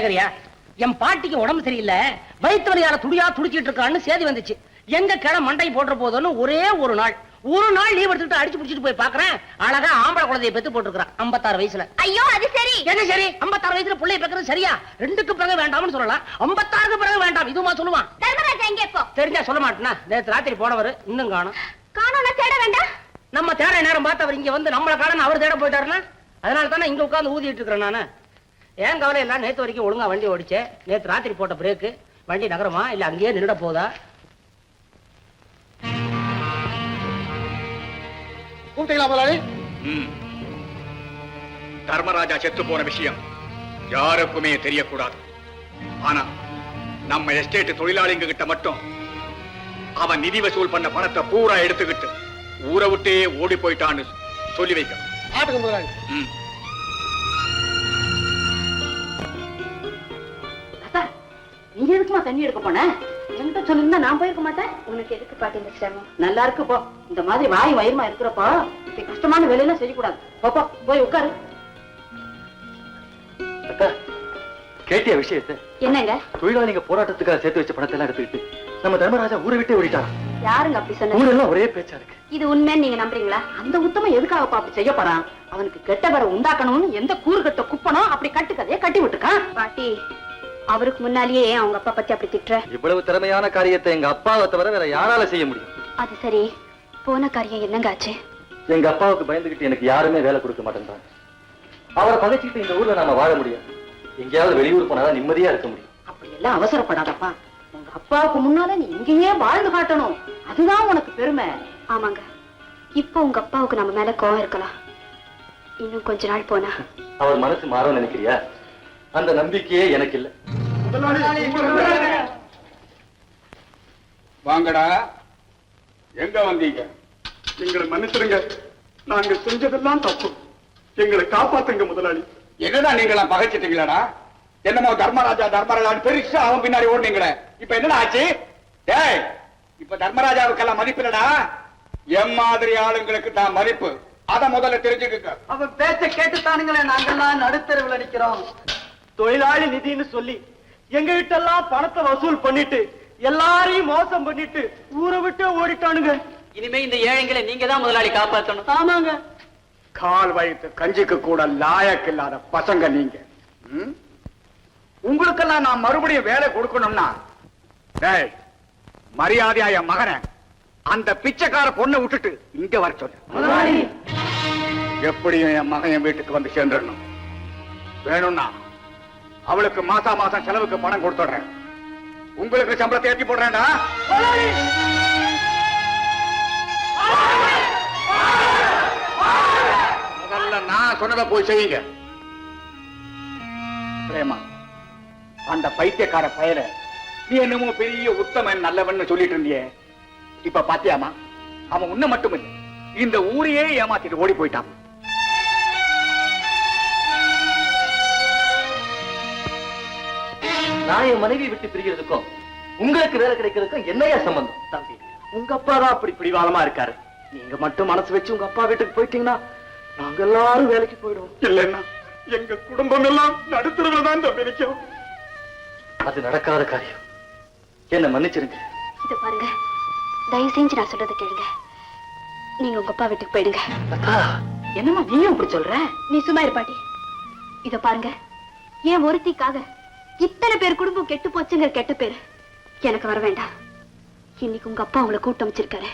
கேக்குறியா? என் பாட்டிக்கு உடம்பு சரியில்லை, வயிற்று வலியால துடியா துடிச்சிட்டு இருக்கான்னு சேதி வந்துச்சு. எங்க கிளை மண்டை போடுற போதுன்னு ஒரே ஒரு நாள் லீவ் எடுத்துட்டு அடிச்சு புடிச்சிட்டு போய் பாக்குறேன். அழகா ஆம்பளை குழந்தைய பெத்து போட்டுருக்கான் 56 வயசுல. ஐயோ அது சரி. எது சரி? 56 வயசுல பிள்ளைய பெக்கிறது சரியா? 2க்கு பிறகு வேண்டாம்னு சொல்லலாம், 56க்கு பிறகு வேண்டாம் இதுமா சொல்லுவான். தர்மராஜா எங்க இப்போ? தெரிஞ்சா சொல்ல மாட்டேனா? நேத்து ராத்திரி போனவர் இன்னும் காணும். காணோம்னா தேட வேண்டாம். நம்ம தேட நேரம் பார்த்து அவர் இங்க வந்து நம்மள காண அவர் தேட போயிட்டாருன்னா அதனால தானே இங்க உட்கார்ந்து ஊதிட்டு இருக்கிறேன் நானு. ஏன் கவலை எல்லாம் நேத்து வரைக்கும் ஒழுங்கா வண்டி ஓடிச்சே. நேத்து ராத்திரி போட்ட பிரேக்கு வண்டி நகரமா இல்ல அங்கேயே நின்னுட போதா? கூப்பிட்டீங்களா முதலாளி? தர்மராஜா செத்து போன விஷயம் யாருக்குமே தெரியக்கூடாது. ஆனா நம்ம எஸ்டேட் தொழிலாளிங்க கிட்ட மட்டும் அவன் நிதி வசூல் பண்ண பணத்தை பூரா எடுத்துக்கிட்டு ஊரை விட்டே ஓடி போயிட்டான்னு சொல்லி வைக்கணும். ஆட்டுக்கு முதலாளி. நீ எதுக்குமா தண்ணி எடுக்க போன? என்கிட்ட சொல்லிருந்தா நான் போயிருக்க மாட்டேன். உனக்கு எதுக்கு பாட்டி இந்த சிரமம்? நல்லா இருக்கு போ. இந்த மாதிரி வாய் வயிறுமா இருக்கிறப்போ இப்படி கஷ்டமான வேலையெல்லாம் செய்யக்கூடாது. போப்போ போய் உட்காரு. அக்கா, கேட்டிய விஷயத்தை? என்னங்க? தொழிலாளிங்க போராட்டத்துக்காக சேர்த்து வச்ச பணத்தை எல்லாம் எடுத்துக்கிட்டு நம்ம தர்மராஜா ஊரை விட்டே ஓடிட்டான். யாருங்க அப்படி சொன்னது? ஊரெல்லாம் ஒரே பேச்சா இருக்கு. இது உண்மைன்னு நீங்க நம்புறீங்களா? அந்த உத்தமம் எதுக்காக பாப்பு செய்ய போறான்? அவனுக்கு கெட்ட பேரை உண்டாக்கணும்னு எந்த கூறு கட்ட குப்பனோ அப்படி கட்டுக்கதையே கட்டி விட்டுருக்கான். பாட்டி, அவருக்கு முன்னாலேயே ஏன் அவங்க அப்பா பத்தி அப்படி திட்டுற? இவ்வளவு திறமையான காரியத்தை எங்க அப்பாவை தவிர வேற யாரால செய்ய முடியும்? அது சரி, போன காரியம் என்னங்க ஆச்சு? எங்க அப்பாவுக்கு பயந்துகிட்டு எனக்கு யாருமே வேலை கொடுக்க மாட்டேன்றாங்க. அவரை பகைச்சிட்டு இந்த ஊர்ல நாம வாழ முடியும். எங்கேயாவது வெளியூர் போனாதான் நிம்மதியா இருக்க முடியும். அப்படி எல்லாம் அவசரப்படாதப்பா. உங்க அப்பாவுக்கு முன்னால நீ இங்கேயே வாழ்ந்து காட்டணும். அதுதான் உனக்கு பெருமை. ஆமாங்க, இப்போ உங்க அப்பாவுக்கு நம்ம மேல கோவம் இருக்கலாம். இன்னும் கொஞ்ச நாள் போனா அவர் மனசு மாறும் நினைக்கிறியா? அந்த நம்பிக்கையே எனக்கு இல்ல. வாங்கடா. எங்க வந்தீங்க? எங்களை மன்னிச்சிருங்க, நாங்க செஞ்சதெல்லாம் தப்பு. எங்களை காப்பாத்துங்க முதலாளி. என்னடா நீங்களா பகைச்சிட்டீங்களாடா? என்னமோ தர்மராஜான்னு பெருசா அவன் பின்னாடி ஓடுனீங்களே, இப்ப என்னடா ஆச்சு? டேய், இப்ப தர்மராஜாவுக்கெல்லாம் மதிப்பு இல்லடா. எம் மாதிரி ஆளுங்களுக்கு தான் மதிப்பு. அத முதல்ல தெரிஞ்சுக்க. அவன் பேச்ச கேட்டுத்தானுங்களே நாங்கெல்லாம் நடுத்தருவில் நிக்கிறோம். தொழிலாளி நிதின்னு சொல்லி எங்க கிட்ட எல்லாம் பணத்தை வசூல் பண்ணிட்டு எல்லாரையும் மோசம் பண்ணிட்டு ஊரை விட்டு ஓடிட்டானுங்க. இனிமே இந்த ஏழைங்களை நீங்க தான் முதலாளி காப்பாற்றணும். ஆமாங்க. கால் வயிற்று கஞ்சிக்கு கூட லாயக்கு இல்லாத பசங்க நீங்க. உங்களுக்கெல்லாம் நான் மறுபடியும் வேலை கொடுக்கணும்னா, டேய், மரியாதையா என் மகனை அந்த பிச்சைக்கார பொண்ணை விட்டுட்டு இங்க வர சொல்லு. எப்படியும் என் மகன் என் வீட்டுக்கு வந்து சேர்ந்துடணும். வேணும்னா அவளுக்கு மாசம் செலவுக்கு பணம் கொடுத்துடுறேன். உங்களுக்கு சம்பளத்தை ஏற்றி போடுறேன்டா. முதல்ல நான் சொன்னதை போய் செய்யுங்க. பிரேமா, அந்த பைத்தியக்கார பயல நீ என்னமோ பெரிய உத்தமன் நல்லவன் சொல்லிட்டு இருந்தியே, இப்ப பாத்தியாமா? அவன் உன்ன மட்டும் இல்லை, இந்த ஊரையே ஏமாத்திட்டு ஓடி போயிட்டான். நான் என் மனைவி விட்டு பிரிகிறதுக்கும் உங்களுக்கு வேலை கிடைக்கிறதுக்கும் என்னையா சம்பந்தம்? தம்பி, உங்க அப்பா தான் அப்படி பிடிவாதமா இருக்காரு. நீங்க மட்டும் மனசு வச்சு உங்க அப்பா வீட்டுக்கு போயிட்டீங்கன்னா நாங்க எல்லாரும் வேலைக்கு போயிடுவோம். இல்லைன்னா எங்க குடும்பம் எல்லாம் நடுத்தரவுல தான் தம்பி நிற்கும். அது நடக்காத காரியம். என்ன மன்னிச்சிருங்க. இது பாருங்க, தயவு செஞ்சு நான் சொல்றதை கேளுங்க. நீங்க உங்க அப்பா வீட்டுக்கு போயிடுங்க. என்னமா நீயும் இப்படி சொல்ற? நீ சும்மா இரு பாட்டி. இத பாருங்க, ஏன் ஒருத்திக்காக இத்தனை பேர் குடும்பம் கெட்டு போச்சுங்கிற கெட்ட பேரு எனக்கு வர வேண்டாம். இன்னைக்கு உங்க அப்பா உங்களை கூட்டம் வச்சிருக்காரு.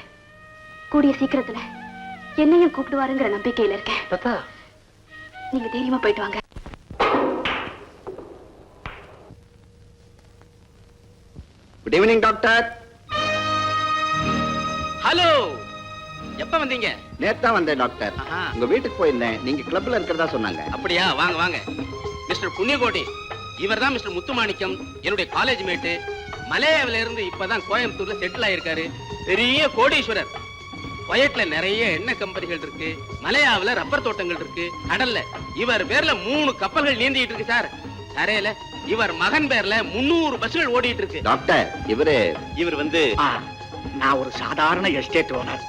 கூடிய சீக்கிரத்துல என்னையும் கூப்பிடுவாருங்கிற நம்பிக்கையில இருக்கேன். நீங்க தைரியமா போயிட்டு வாங்க. Good evening doctor. ஹலோ, எப்ப வந்தீங்க? நேத்தா வந்தேன் டாக்டர். உங்க வீட்டுக்கு போயிருந்தேன், நீங்க கிளப்ல இருக்கிறதா சொன்னாங்க. அப்படியா? வாங்க வாங்க. மிஸ்டர் புண்ணியகோடி, இவர் தான் மிஸ்டர் முத்துமாணிக்கம், என்னுடைய காலேஜ் மேட்டு. மலையாவில இருந்து இப்பதான் கோயம்புத்தூர்ல செட்டில் ஆயிருக்காரு. பெரிய கோடீஸ்வரர். வயட்ல நிறைய எண்ணெய் கம்பெனிகள் இருக்கு, மலையாவில ரப்பர் தோட்டங்கள் இருக்கு, கடல்ல இவர் பேர்ல 3 கப்பல்கள் நீந்திட்டு இருக்கு சார். தரையில இவர் மகன் பேர்ல 300 பஸ்கள் ஓடிட்டு இருக்கு. டாக்டர், இவர் வந்து நான் ஒரு சாதாரண எஸ்டேட் ஓனர்.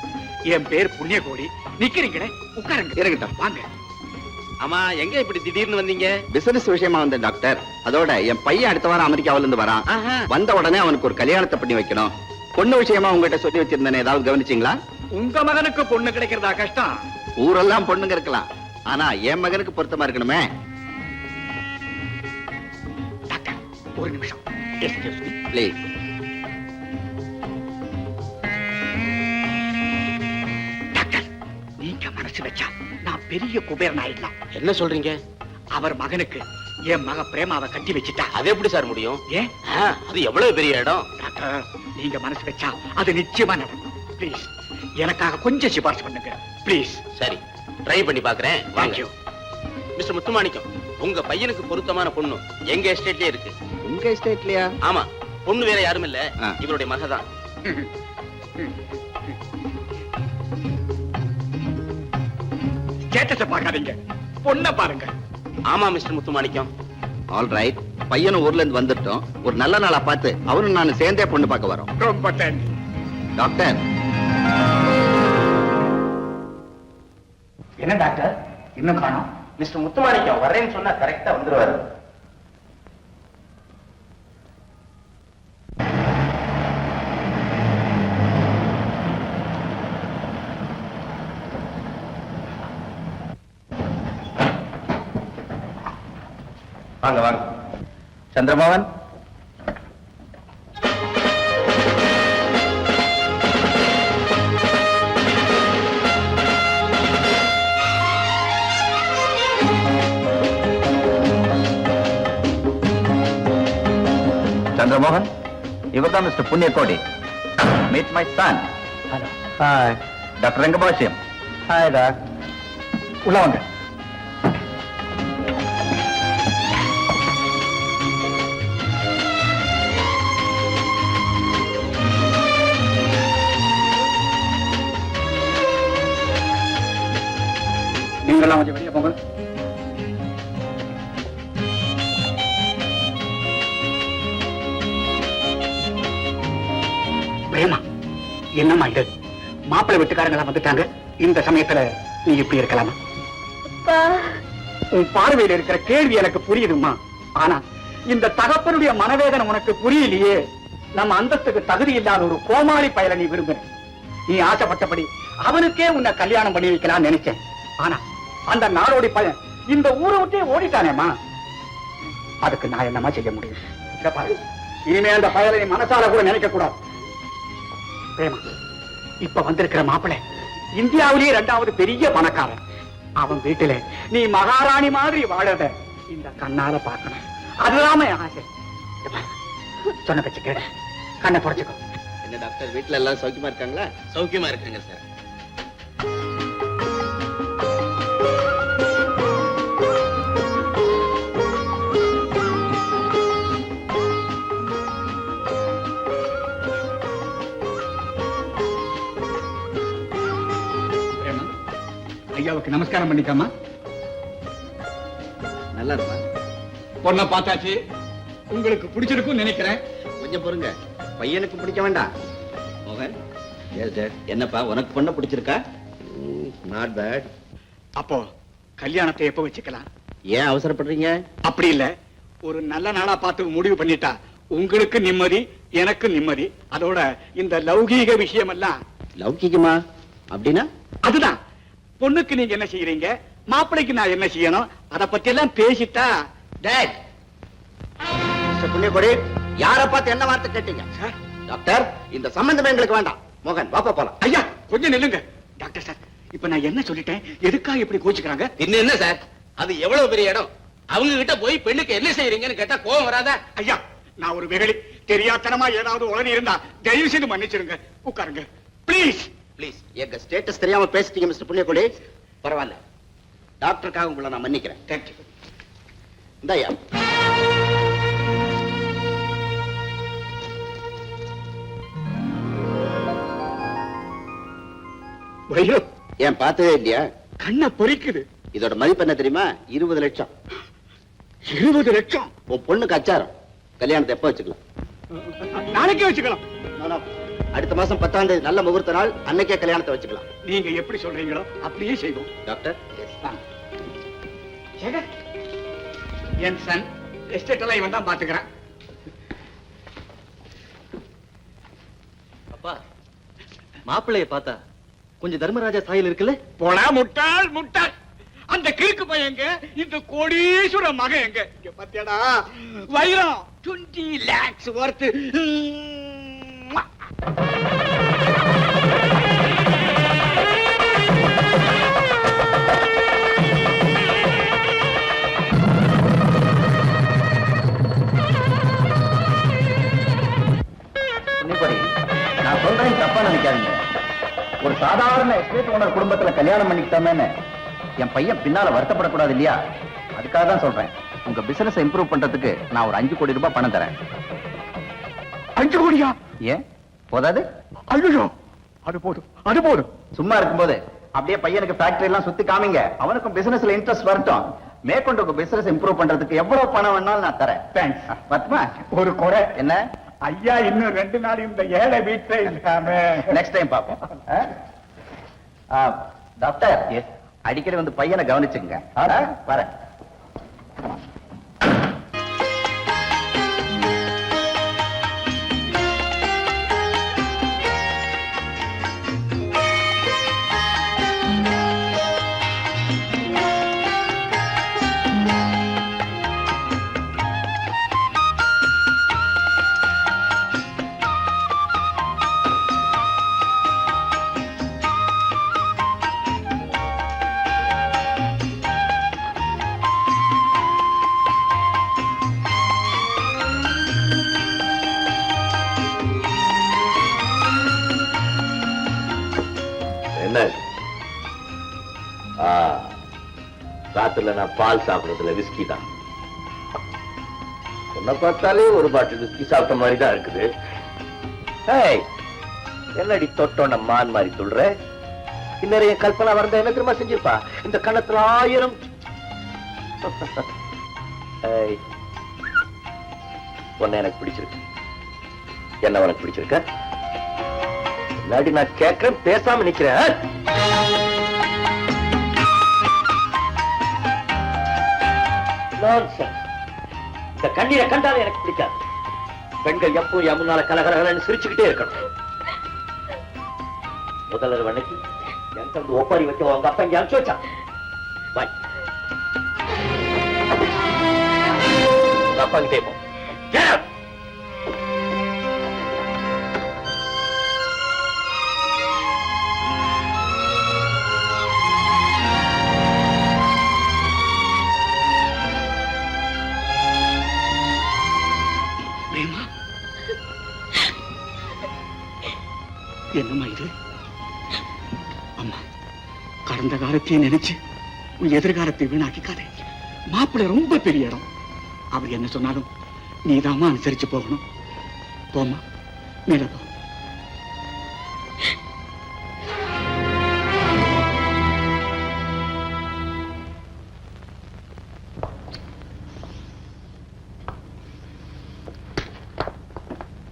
என் பேர் புண்ணியகோடி. நிக்கிறீங்களே, உட்காருங்க. இருக்கட்டும். வாங்க. ஆமா, எங்க இப்படி திடீர்னு வந்தீங்க? பிசினஸ் விஷயமா வந்தேன் டாக்டர். அதோட என் பையன் அடுத்த வாரம் அமெரிக்காவில இருந்து வரான். ஆஹா. வந்த உடனே அவனுக்கு ஒரு கல்யாணத்தை பண்ணி வைக்கணும். பொண்ணு விஷயமா உங்ககிட்ட சொல்லி வச்சிருந்தேனே, ஏதாவது கவனிச்சீங்களா? உங்க மகனுக்கு பொண்ணு கிடைக்கிறதா கஷ்டம். ஊரெல்லாம் பொண்ணுங்க இருக்கலாம், ஆனா என் மகனுக்கு பொருத்தமா இருக்கணுமே. டாக்டர், ஒரு நிமிஷம். Excuse me. ப்ளீஸ். டாக்டர், நீங்க மனசு வச்சா நான் பெரிய குபேரன் ஆயிடலாம். என்ன சொல்றீங்க? அவர் மகனுக்கு என் மக பிரேமாவை கட்டி வச்சுட்டா. அது எப்படி சார் முடியும்? ஏன்? அது எவ்வளவு பெரிய இடம். டாக்டர், நீங்க மனசு வச்சா அது நிச்சயமா நடக்கும். ப்ளீஸ், எனக்காக கொஞ்சம் சிபாரிசு பண்ணுங்க. ப்ளீஸ். சரி, ட்ரை பண்ணி பாக்குறேன். வாங்க. தேங்க்யூ. மிஸ்டர் முத்துமாணிக்கம், உங்க பையனுக்கு பொருத்தமான பொண்ணு எங்க எஸ்டேட்லயே இருக்கு. உங்க எஸ்டேட்லயா? ஆமா, பொண்ணு வேற யாரும் இல்ல, ஆ. இவருடைய மகதான். ஸ்டேட்டஸ பார்க்காதீங்க, பொண்ணை பாருங்க. ஆமா மிஸ்டர் முத்துமாணிக்கம். All right. பையனும் ஊர்ல இருந்து வந்துட்டோம். ஒரு நல்ல நாளா பார்த்து அவனும் நான் சேர்ந்தே பொண்ணு பார்க்க வரோம். ரொம்ப தேங்க்ஸ். டாக்டர். என்ன டாக்டர், இன்னும் காணோம்? மிஸ்டர் முத்துமாணிக்கம் வரேன்னு சொன்னா கரெக்டா வந்துருவாரு. வாங்க வாங்க. சந்திரமோகன். சந்திரமோகன், இவர்தான் mister Punniyakodi. Meet my son. Hello. Hi. Doctor Rangabashyam. Hi doc. உள்ள வாங்க. நீங்களாம் கொஞ்சம் வெளியே போங்க. பிரேமா, என்னம்மா இது? மாப்பிள்ளை வீட்டுக்காரங்களா வந்துட்டாங்க. இந்த சமயத்துல நீ இப்படி இருக்கலாமா? உன் பார்வையில் இருக்கிற கேள்வி எனக்கு புரியுதுமா. ஆனா இந்த தகப்பனுடைய மனவேதனை உனக்கு புரியலையே. நம்ம அந்தஸ்துக்கு தகுதி இல்லாத ஒரு கோமாளி பயலை நீ விரும்புற. நீ ஆசைப்பட்டபடி அவனுக்கே உன்னை கல்யாணம் பண்ணி வைக்கலாம்னு நினைச்சேன். ஆனா அந்த நாடோடி பையன் இந்த ஊரை விட்டே ஓடிட்டானேமா. அதுக்கு நான் என்னமா செய்ய முடியும்? இங்க பாரு, இனிமே அந்த பயலை நீ மனசால கூட நினைக்க கூடாது. பிரேமா, இப்ப வந்திருக்கிற மாப்பிள்ளை இந்தியாவிலேயே 2வது பெரிய பணக்காரன். அவன் வீட்டுல நீ மகாராணி மாதிரி வாழத இந்த கண்ணால பார்க்கணும். அதுதான் என் ஆசை. இங்க பாரு, சொன்ன பேச்சு கேடு, கண்ணை புடைச்சுக்கோ. என்ன டாக்டர், வீட்டுல எல்லாம் சௌக்கியமா இருக்காங்களா? சௌக்கியமா இருக்குங்க சார். ஐயாவுக்கு நமஸ்காரம் பண்ணிக்காமா. நல்லா இருப்பா. பொண்ணை பார்த்தாச்சு, உங்களுக்கு பிடிச்சிருக்கும் நினைக்கிறேன். கொஞ்சம் பொறுங்க, பையனுக்கு பிடிக்க வேண்டாம். மோகன். Yes dad. என்னப்பா, உனக்கு பொண்ணை பிடிச்சிருக்கா? Not bad. அப்போ கல்யாணத்தை எப்ப வச்சுக்கலாம்? ஏன் அவசரப்படுறீங்க? அப்படி இல்ல, ஒரு நல்ல நாளா பார்த்து முடிவு பண்ணிட்டா உங்களுக்கு நிம்மதி, எனக்கு நிம்மதி. அதோட இந்த லௌகீக விஷயம் எல்லாம். லௌகிகமா அப்படின்னா? அதுதான், பொண்ணுக்கு நீங்க என்ன செய்யறீங்க, மாப்பிள்ளைக்கு நான் என்ன செய்யணும், அத பத்தி எல்லாம் பேசிட்டா. டேட், மிஸ்டர் புண்ணியகோடி, யாரை பார்த்து என்ன வார்த்தை கேட்டீங்க? டாக்டர், இந்த சம்பந்தம் எங்களுக்கு வேண்டாம். மோகன், வாப்பா போலாம். ஐயா, கொஞ்சம் நில்லுங்க. டாக்டர் சார், இப்ப நான் என்ன சொல்லிட்டேன்? எதுக்காக இப்படி கோச்சுக்கிறாங்க? இன்னும் என்ன சார், அது எவ்வளவு பெரிய இடம். அவங்க கிட்ட போய் பெண்ணுக்கு என்ன செய்யறீங்கன்னு கேட்டா கோவம் வராதா? ஐயா, நான் ஒரு வெகுளி, தெரியாத்தனமா ஏதாவது உளறி இருந்தா தயவு செய்து மன்னிச்சிருங்க. உட்காருங்க ப்ளீஸ். ப்ளீஸ். எங்க ஸ்டேட்டஸ் தெரியாம பேசிட்டீங்க மிஸ்டர் புண்ணியகோடி. பரவாயில்ல, டாக்டருக்காக உங்களை நான் மன்னிக்கிறேன். தேங்க்யூ. இந்த ஐயா. ஐயோ, ஏன் பார்த்ததே இல்லையா? கண்ணை பொறிக்குது. இதோட மதிப்பு என்ன தெரியுமா? 20 லட்சம். 20 லட்சம்? உன் பொண்ணுக்கு அச்சாரம். கல்யாணத்தை எப்ப வச்சுக்கலாம்? நாளைக்கே வச்சுக்கலாம். அடுத்த மாசம் 10ஆம் தேதி நல்ல முகூர்த்த நாள், அன்னைக்கே கல்யாணத்தை வச்சுக்கலாம். நீங்க எப்படி சொல்றீங்களோ அப்படியே செய்வோம். டாக்டர், சேகர், என் சன் எஸ்டேட் எல்லாம் இவன் தான் பாத்துக்கிறான். அப்பா, மாப்பிள்ளைய பார்த்தா கொஞ்சம் தர்மராஜா சாயல் இருக்குல்ல? போனா முட்டாள் முட்டாள். அந்த கிறுக்கு பையன் எங்க? இந்த கோடீஸ்வர மகன் எங்க? இங்க பாத்தியாடா, வைரம் 20 lakhs worth. நான் சொல்றேன், தப்பா நினைக்காதீங்க. ஒரு சாதாரண எஸ்டேட் ஓனர் குடும்பத்துல கல்யாணம் பண்ணிக்கிட்டோமேன்னு என் பையன் பின்னால வருத்தப்படக்கூடாது இல்லையா? அதுக்காக தான் சொல்றேன். உங்க பிசினஸ் இம்ப்ரூவ் பண்றதுக்கு நான் ஒரு 5 கோடி ரூபாய் பணம் தரேன். 5 கோடியா? ஏன் போதாது? ஐயோ, அது போதும், அது போதும். சும்மா இருக்கும்போது அப்படியே பையனுக்கு ஃபேக்டரி எல்லாம் சுத்தி காமிங்க. அவனுக்கும் பிசினஸ்ல இன்ட்ரெஸ்ட் வரட்டும். மேற்கொண்டு உங்க பிசினஸ் இம்ப்ரூவ் பண்றதுக்கு எவ்வளவு பணம் வேணாலும் நான் தரேன். தேங்க்ஸ். பத்மா, ஒரு குறை என்ன? ஐயா, இன்னும் 2 நாள் இந்த ஏழை வீட்டை இல்லாம. நெக்ஸ்ட் டைம் பாப்போம். டாக்டர், அடிக்கடி வந்து பையனை கவனிச்சுங்க. வரேன். என்ன ராத்திரில நான் பால் சாப்பிடுறதுல விஸ்கி தான். என்ன பார்த்தாலே ஒரு பாட்டில் விஸ்கி சாப்பிட்ட மாதிரி தான் இருக்குது. என்னடி தொட்டோன மான் மாதிரி சொல்ற? இன்னொரு கல்பனா வரந்த என்ன திரும்ப செஞ்சிருப்பா? இந்த கணத்துல 1000. உன்னை எனக்கு பிடிச்சிருக்கு. என்ன உனக்கு பிடிச்சிருக்க? முன்னாடி நான் கேட்கிறேன், பேசாம நிக்கிறேன். இந்த கண்ணீரை கண்டாலே எனக்கு பிடிக்காது. பெண்கள் எப்பவும் என் முன்னால கலகலன்னு சிரிச்சுக்கிட்டே இருக்கணும். முதல்வர் அன்னைக்கு என்கிட்ட வந்து ஒப்பாரி வைக்க உங்க அப்பா இங்க அனுப்பிச்சு வச்சான். பாய், உங்க அப்பா கிட்டே போ. என்னம்மா இது? அம்மா, கடந்த காலத்தையே நினைச்சு உன் எதிர்காலத்தை வீணாக்கிக்காதே. மாப்பிள்ளை ரொம்ப பெரிய இடம். அவர் என்ன சொன்னாலும் நீதாம்மா அனுசரிச்சு போகணும். போம்மா, மேல போ.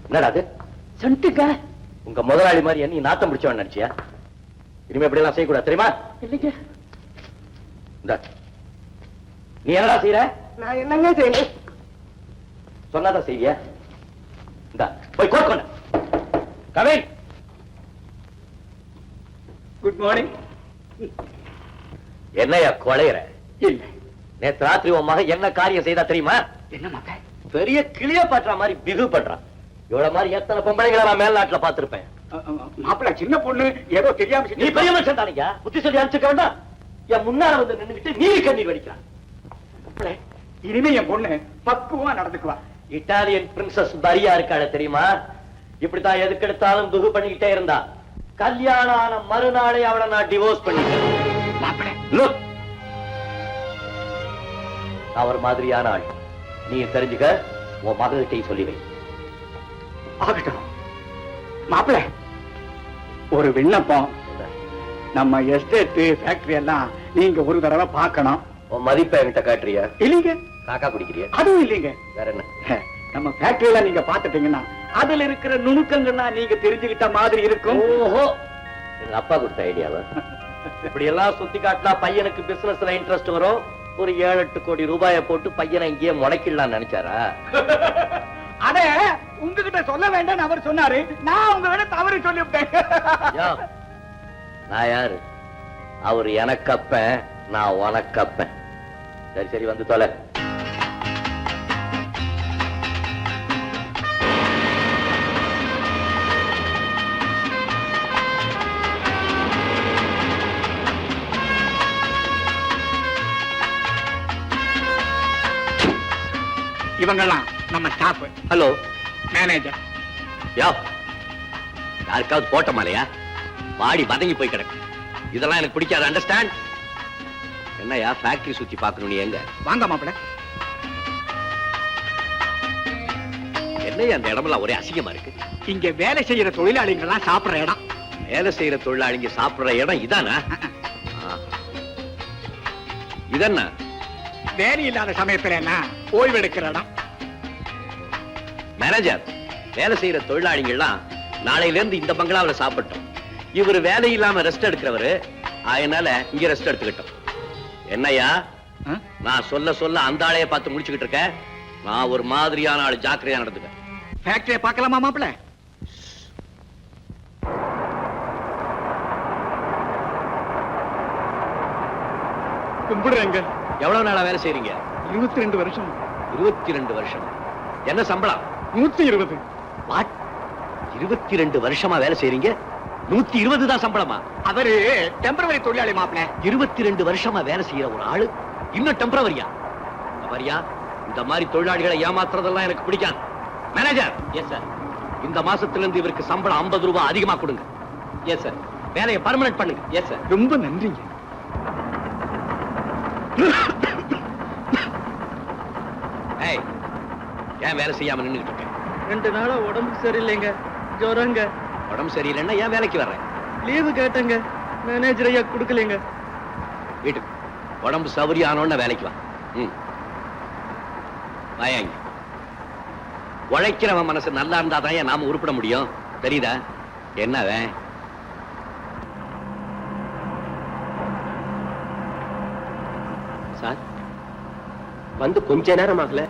என்னடா அது? சண்டுக்கா, உங்க முதலாளி மாதிரி நீ நாத்தம் பிடிச்சவன் நினைச்சியா? இனிமே இப்படி எல்லாம் செய்யக்கூடாது, தெரியுமா? இல்லைங்க. நீ என்னடா செய்யற? நான் என்னங்க செய்யணும்? சொன்னாதான் செய்வியா? இந்த போய் கோட் பண்ண. Kavin, good morning. என்னையா கொலையற? இல்ல. நேத்து ராத்திரி உன் மகன் என்ன காரியம் செய்தா தெரியுமா? என்ன மாத்த? பெரிய கிளிய பாட்டுற மாதிரி பிகு பண்றான். இவ்வளவு மாதிரி எத்தனை பொம்பளைங்களை நான் மேல்நாட்டுல பாத்திருப்பேன். மாப்பிள்ளை சின்ன பொண்ணு, ஏதோ தெரியாம நீ பெரிய மனுஷன் தானீங்க, புத்தி சொல்லி அனுப்பிச்சுக்க வேண்டாம். என் முன்னால வந்து நின்னுகிட்டு நீ கண்ணீர் வடிக்கிறான். இனிமே என் பொண்ணு பக்குவமா நடந்துக்குவா. இட்டாலியன் பிரின்சஸ் பரியா இருக்காள தெரியுமா? இப்படித்தான் எதுக்கு எடுத்தாலும் துகு பண்ணிக்கிட்டே இருந்தா. கல்யாணம் ஆன மறுநாளே அவளை நான் டிவோர்ஸ் பண்ணிட்டேன். மாப்பிள்ளை, அவர் மாதிரியான ஆள் நீ தெரிஞ்சுக்க. உன் மகள்கிட்டையும் சொல்லி வை. ஆகட்டும். மாப்பிள்ளை, ஒரு விண்ணப்பம். நம்ம எஸ்டேட் ஃபேக்டரி எல்லாம் நீங்க ஒரு தடவை பார்க்கணும். உன் மதிப்பை என்கிட்ட காட்டுறியா? இல்லீங்க. காக்கா குடிக்கிறியா? அதுவும் இல்லீங்க. வேற என்ன? நம்ம ஃபேக்டரியில நீங்க பாத்துட்டீங்கன்னா அதுல இருக்கிற நுணுக்கங்கள்லாம் நீங்க தெரிஞ்சுக்கிட்ட மாதிரி இருக்கும். ஓஹோ, எங்க அப்பா கொடுத்த ஐடியாவா? இப்படி எல்லாம் சுத்தி காட்டினா பையனுக்கு பிசினஸ்ல இன்ட்ரெஸ்ட் வரும். ஒரு 7-8 கோடி ரூபாயை போட்டு பையனை இங்கேயே முளைக்கிடலாம் நினைச்சாரா? அட உங்ககிட்ட சொல்ல வேண்டாம் அவர் சொன்னாரு, நான் உங்ககிட்ட தவறு சொல்லிவிட்டேன். யா, நான் யாரு? அவர் எனக்கு அப்பன், நான் உனக்கு அப்பன். சரி சரி, வந்து தொலை. இவங்கெல்லாம் நம்ம ஸ்டாஃப். Hello manager. யா, யாருக்காவது போட்ட மாலையா? வாடி வதங்கி போய் கிடக்கு. இதெல்லாம் எனக்கு பிடிக்காது, அண்டர்ஸ்டாண்ட்? என்னையா ஃபேக்டரி சுத்தி பார்க்கணும்? நீ எங்க? வாங்க மாப்பிள்ள. என்னையா அந்த இடமெல்லாம் ஒரே அசிங்கமா இருக்கு? இங்க வேலை செய்யற தொழிலாளிகள் எல்லாம் சாப்பிடுற இடம். வேலை செய்யற தொழிலாளிங்க சாப்பிடுற இடம் இதானா? இதென்ன? வேலை இல்லாத சமயத்துல என்ன ஓய்வு எடுக்கிற இடம். மேனேஜர், வேலை செய்யற தொழிலாளிங்க எல்லாம் நாளையில இருந்து இந்த பங்களாவில் சாப்பிட்டோம். இவர் வேலை இல்லாம ரெஸ்ட் எடுக்கிறவரு, அதனால இங்க ரெஸ்ட் எடுத்துக்கிட்டோம். என்னையா நான் சொல்ல சொல்ல அந்த ஆளைய பார்த்து முடிச்சுக்கிட்டு இருக்க? நான் ஒரு மாதிரியான ஆளு, ஜாக்கிரதையா நடந்துக்க. ஃபேக்டரியை பார்க்கலாமா மாப்பிள்ள? கும்பிடுறேங்க. எவ்வளவு நாளா வேலை செய்றீங்க? 22 வருஷம். 22 வருஷம். என்ன சம்பளம்? 120. வாட்? 22 வருஷமா வேலை செய்றீங்க, 120 தான் சம்பளமா? அவரு டெம்பரவரி தொழிலாளி மாப்பிள்ள. 22 வருஷமா வேலை செய்யற ஒரு ஆளு இன்னும் டெம்பரவரியா? வரியா? இந்த மாதிரி தொழிலாளிகளை ஏமாத்துறதெல்லாம் எனக்கு பிடிக்காது. மேனேஜர். Yes sir. இந்த மாசத்துல இருந்து இவருக்கு சம்பளம் 50 ரூபாய் அதிகமா கொடுங்க. Yes sir. வேலையை பர்மனன்ட் பண்ணுங்க. Yes sir. ரொம்ப நன்றிங்க. ஏய், ஏன் வேலை செய்யாம நின்னுட்டு இருக்க? 2 நாளா உடம்பு சரியில்லைங்க, ஜுரங்க. உடம்பு சரியில்லைன்னா ஏன் வேலைக்கு வர்றேன்? லீவு கேட்டங்க, மேனேஜர் ஐயா கொடுக்கலைங்க. வீட்டுக்கு உடம்பு சௌகரியம் ஆனோன்னு வேலைக்கு வா. வாயாங்க. உழைக்கிறவன் மனசு நல்லா இருந்தா தான் நாம உருப்பிட முடியும், தெரியுதா? என்னவே சார், வந்து கொஞ்ச நேரம் ஆகல,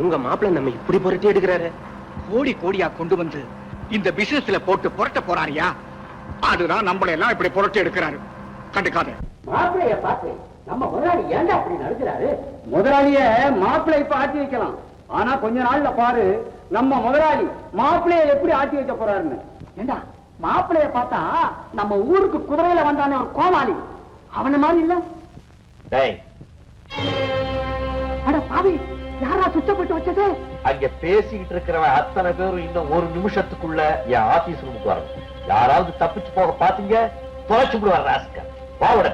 உங்க மாப்பிள்ளை நம்ம இப்படி புரட்டி எடுக்கிறாரு. கோடி கோடியா கொண்டு வந்து இந்த பிசினஸ்ல போட்டு புரட்ட போறாரியா? அதுதான் நம்மள எல்லாம் இப்படி புரட்டி எடுக்கிறாரு. கண்டுக்காத. மாப்பிளைய பார்த்து நம்ம முதலாளி ஏன்டா அப்படி நடக்கிறாரு? முதலாளிய மாப்பிள்ளை இப்ப ஆட்டி வைக்கலாம், ஆனா கொஞ்ச நாள்ல பாரு நம்ம முதலாளி மாப்பிள்ளைய எப்படி ஆட்டி வைக்க போறாருன்னு. ஏண்டா, மாப்பிளைய பார்த்தா நம்ம ஊருக்கு குதிரையில வந்தானே ஒரு கோமாளி, அவன மாதிரி இல்ல? டேய், அட பாவி, யாரா சுத்தப்பட்டு வச்சது? அங்க பேசிக்கிட்டு இருக்கிறவன் அத்தனை பேரும் இன்னும் ஒரு நிமிஷத்துக்குள்ள என் ஆபீஸ் ரூமுக்கு வரணும். யாராவது தப்பிச்சு போக பாத்தீங்க, தொலைச்சு விடுவார் ராஸ்கல். வாவுட.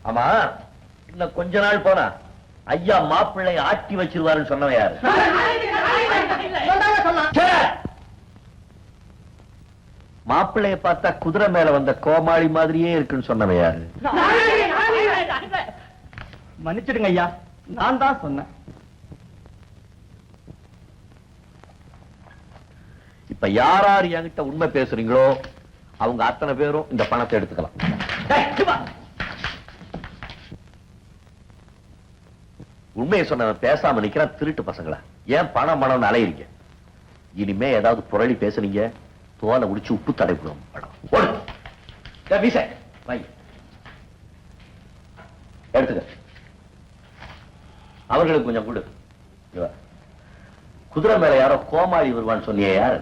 ஆமா, இன்னும் கொஞ்ச நாள் போனா ஐயா மாப்பிள்ளை ஆட்டி வச்சிருவாருன்னு சொன்னவன் யாரு? மாப்பிள்ளைய பார்த்தா குதிரை மேல வந்த கோமாளி மாதிரியே இருக்குன்னு சொன்னவன் யாரு? மன்னிச்சிடுங்க ஐயா, நான் தான் சொன்னேன். இப்ப யார் யார் என்கிட்ட உண்மை பேசுறீங்களோ அவங்க அத்தனை பேரும் இந்த பணத்தை எடுத்துக்கலாம். உண்மையை சொன்னவன் பேசாம நிக்கிறான். திருட்டு பசங்களா, ஏன் பணம் பணம் அலையிறீங்க? இனிமே ஏதாவது புரளி பேசுறீங்க, தோலை உடிச்சு உப்பு தடைவிடும். எடுத்துக்க. அவர்களுக்கு கொஞ்சம் கொடு. குதிரை மேல யாரோ கோமாளி வருவான்னு சொன்னியே, யாரு?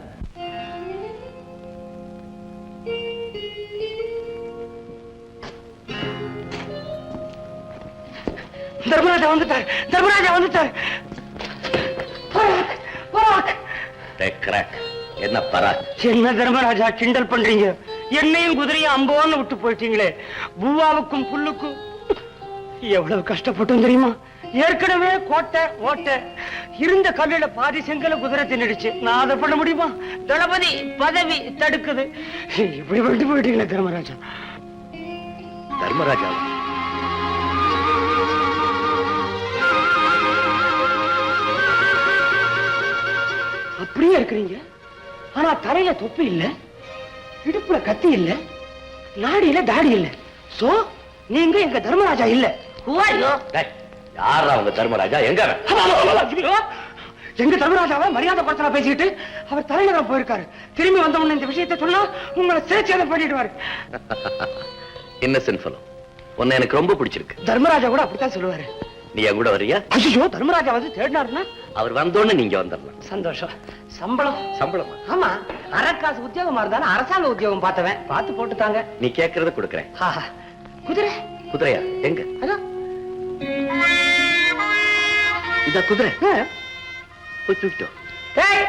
தர்மராஜா வந்துட்டார், தர்மராஜா வந்துட்டார். என்ன பரா? என்ன தர்மராஜா கிண்டல் பண்றீங்க? என்னையும் குதிரையும் அம்போன்னு விட்டு போயிட்டீங்களே. பூவாவுக்கும் புல்லுக்கும் எவ்வளவு கஷ்டப்பட்டோம் தெரியுமா? ஏற்கனவே கோட்டை ஓட்டை இருந்த கல்லுல பாதி செங்கல குதிரை தின்னுடுச்சு. நான் அதை பண்ண முடியுமா? தளபதி பதவி தடுக்குது. இப்படி விட்டு போயிட்டீங்களே தர்மராஜா. தர்மராஜா அப்படியே இருக்கிறீங்க. ஆனா தலையில தொப்பி இல்ல, இடுப்புல கத்தி இல்ல, நாடியில தாடி இல்ல. சோ நீங்க எங்க தர்மராஜா இல்ல. யாரா உங்க தர்மராஜா? எங்க எங்க தர்மராஜாவை மரியாதை குறைச்சலா பேசிக்கிட்டு அவர் தலைநகரம் போயிருக்காரு. திரும்பி வந்த உடனே இந்த விஷயத்தை சொன்னா உங்களை சிறைச்சேதம் பண்ணிடுவாரு. இன்னசென்ட் ஃபெலோ, உன்னை எனக்கு ரொம்ப பிடிச்சிருக்கு. தர்மராஜா கூட அப்படித்தான் சொல்லுவாரு. நீ என் கூட வரியா? ஐயோ, தர்மராஜா வந்து தேடினாருன்னா அவர் வந்தோன்னு நீங்க வந்துடலாம். சந்தோஷம். சம்பளம்? சம்பளமா? ஆமா, அரக்காசு உத்தியோகமா இருந்தாலும் அரசாங்க உத்தியோகம் பார்த்தவன். பார்த்து போட்டுத்தாங்க. நீ கேட்கறத கொடுக்கறேன். குதிரை? குதிரையா? எங்க? அதான் இதா குதிரை? போய் தூக்கிட்டோம். ஏய்,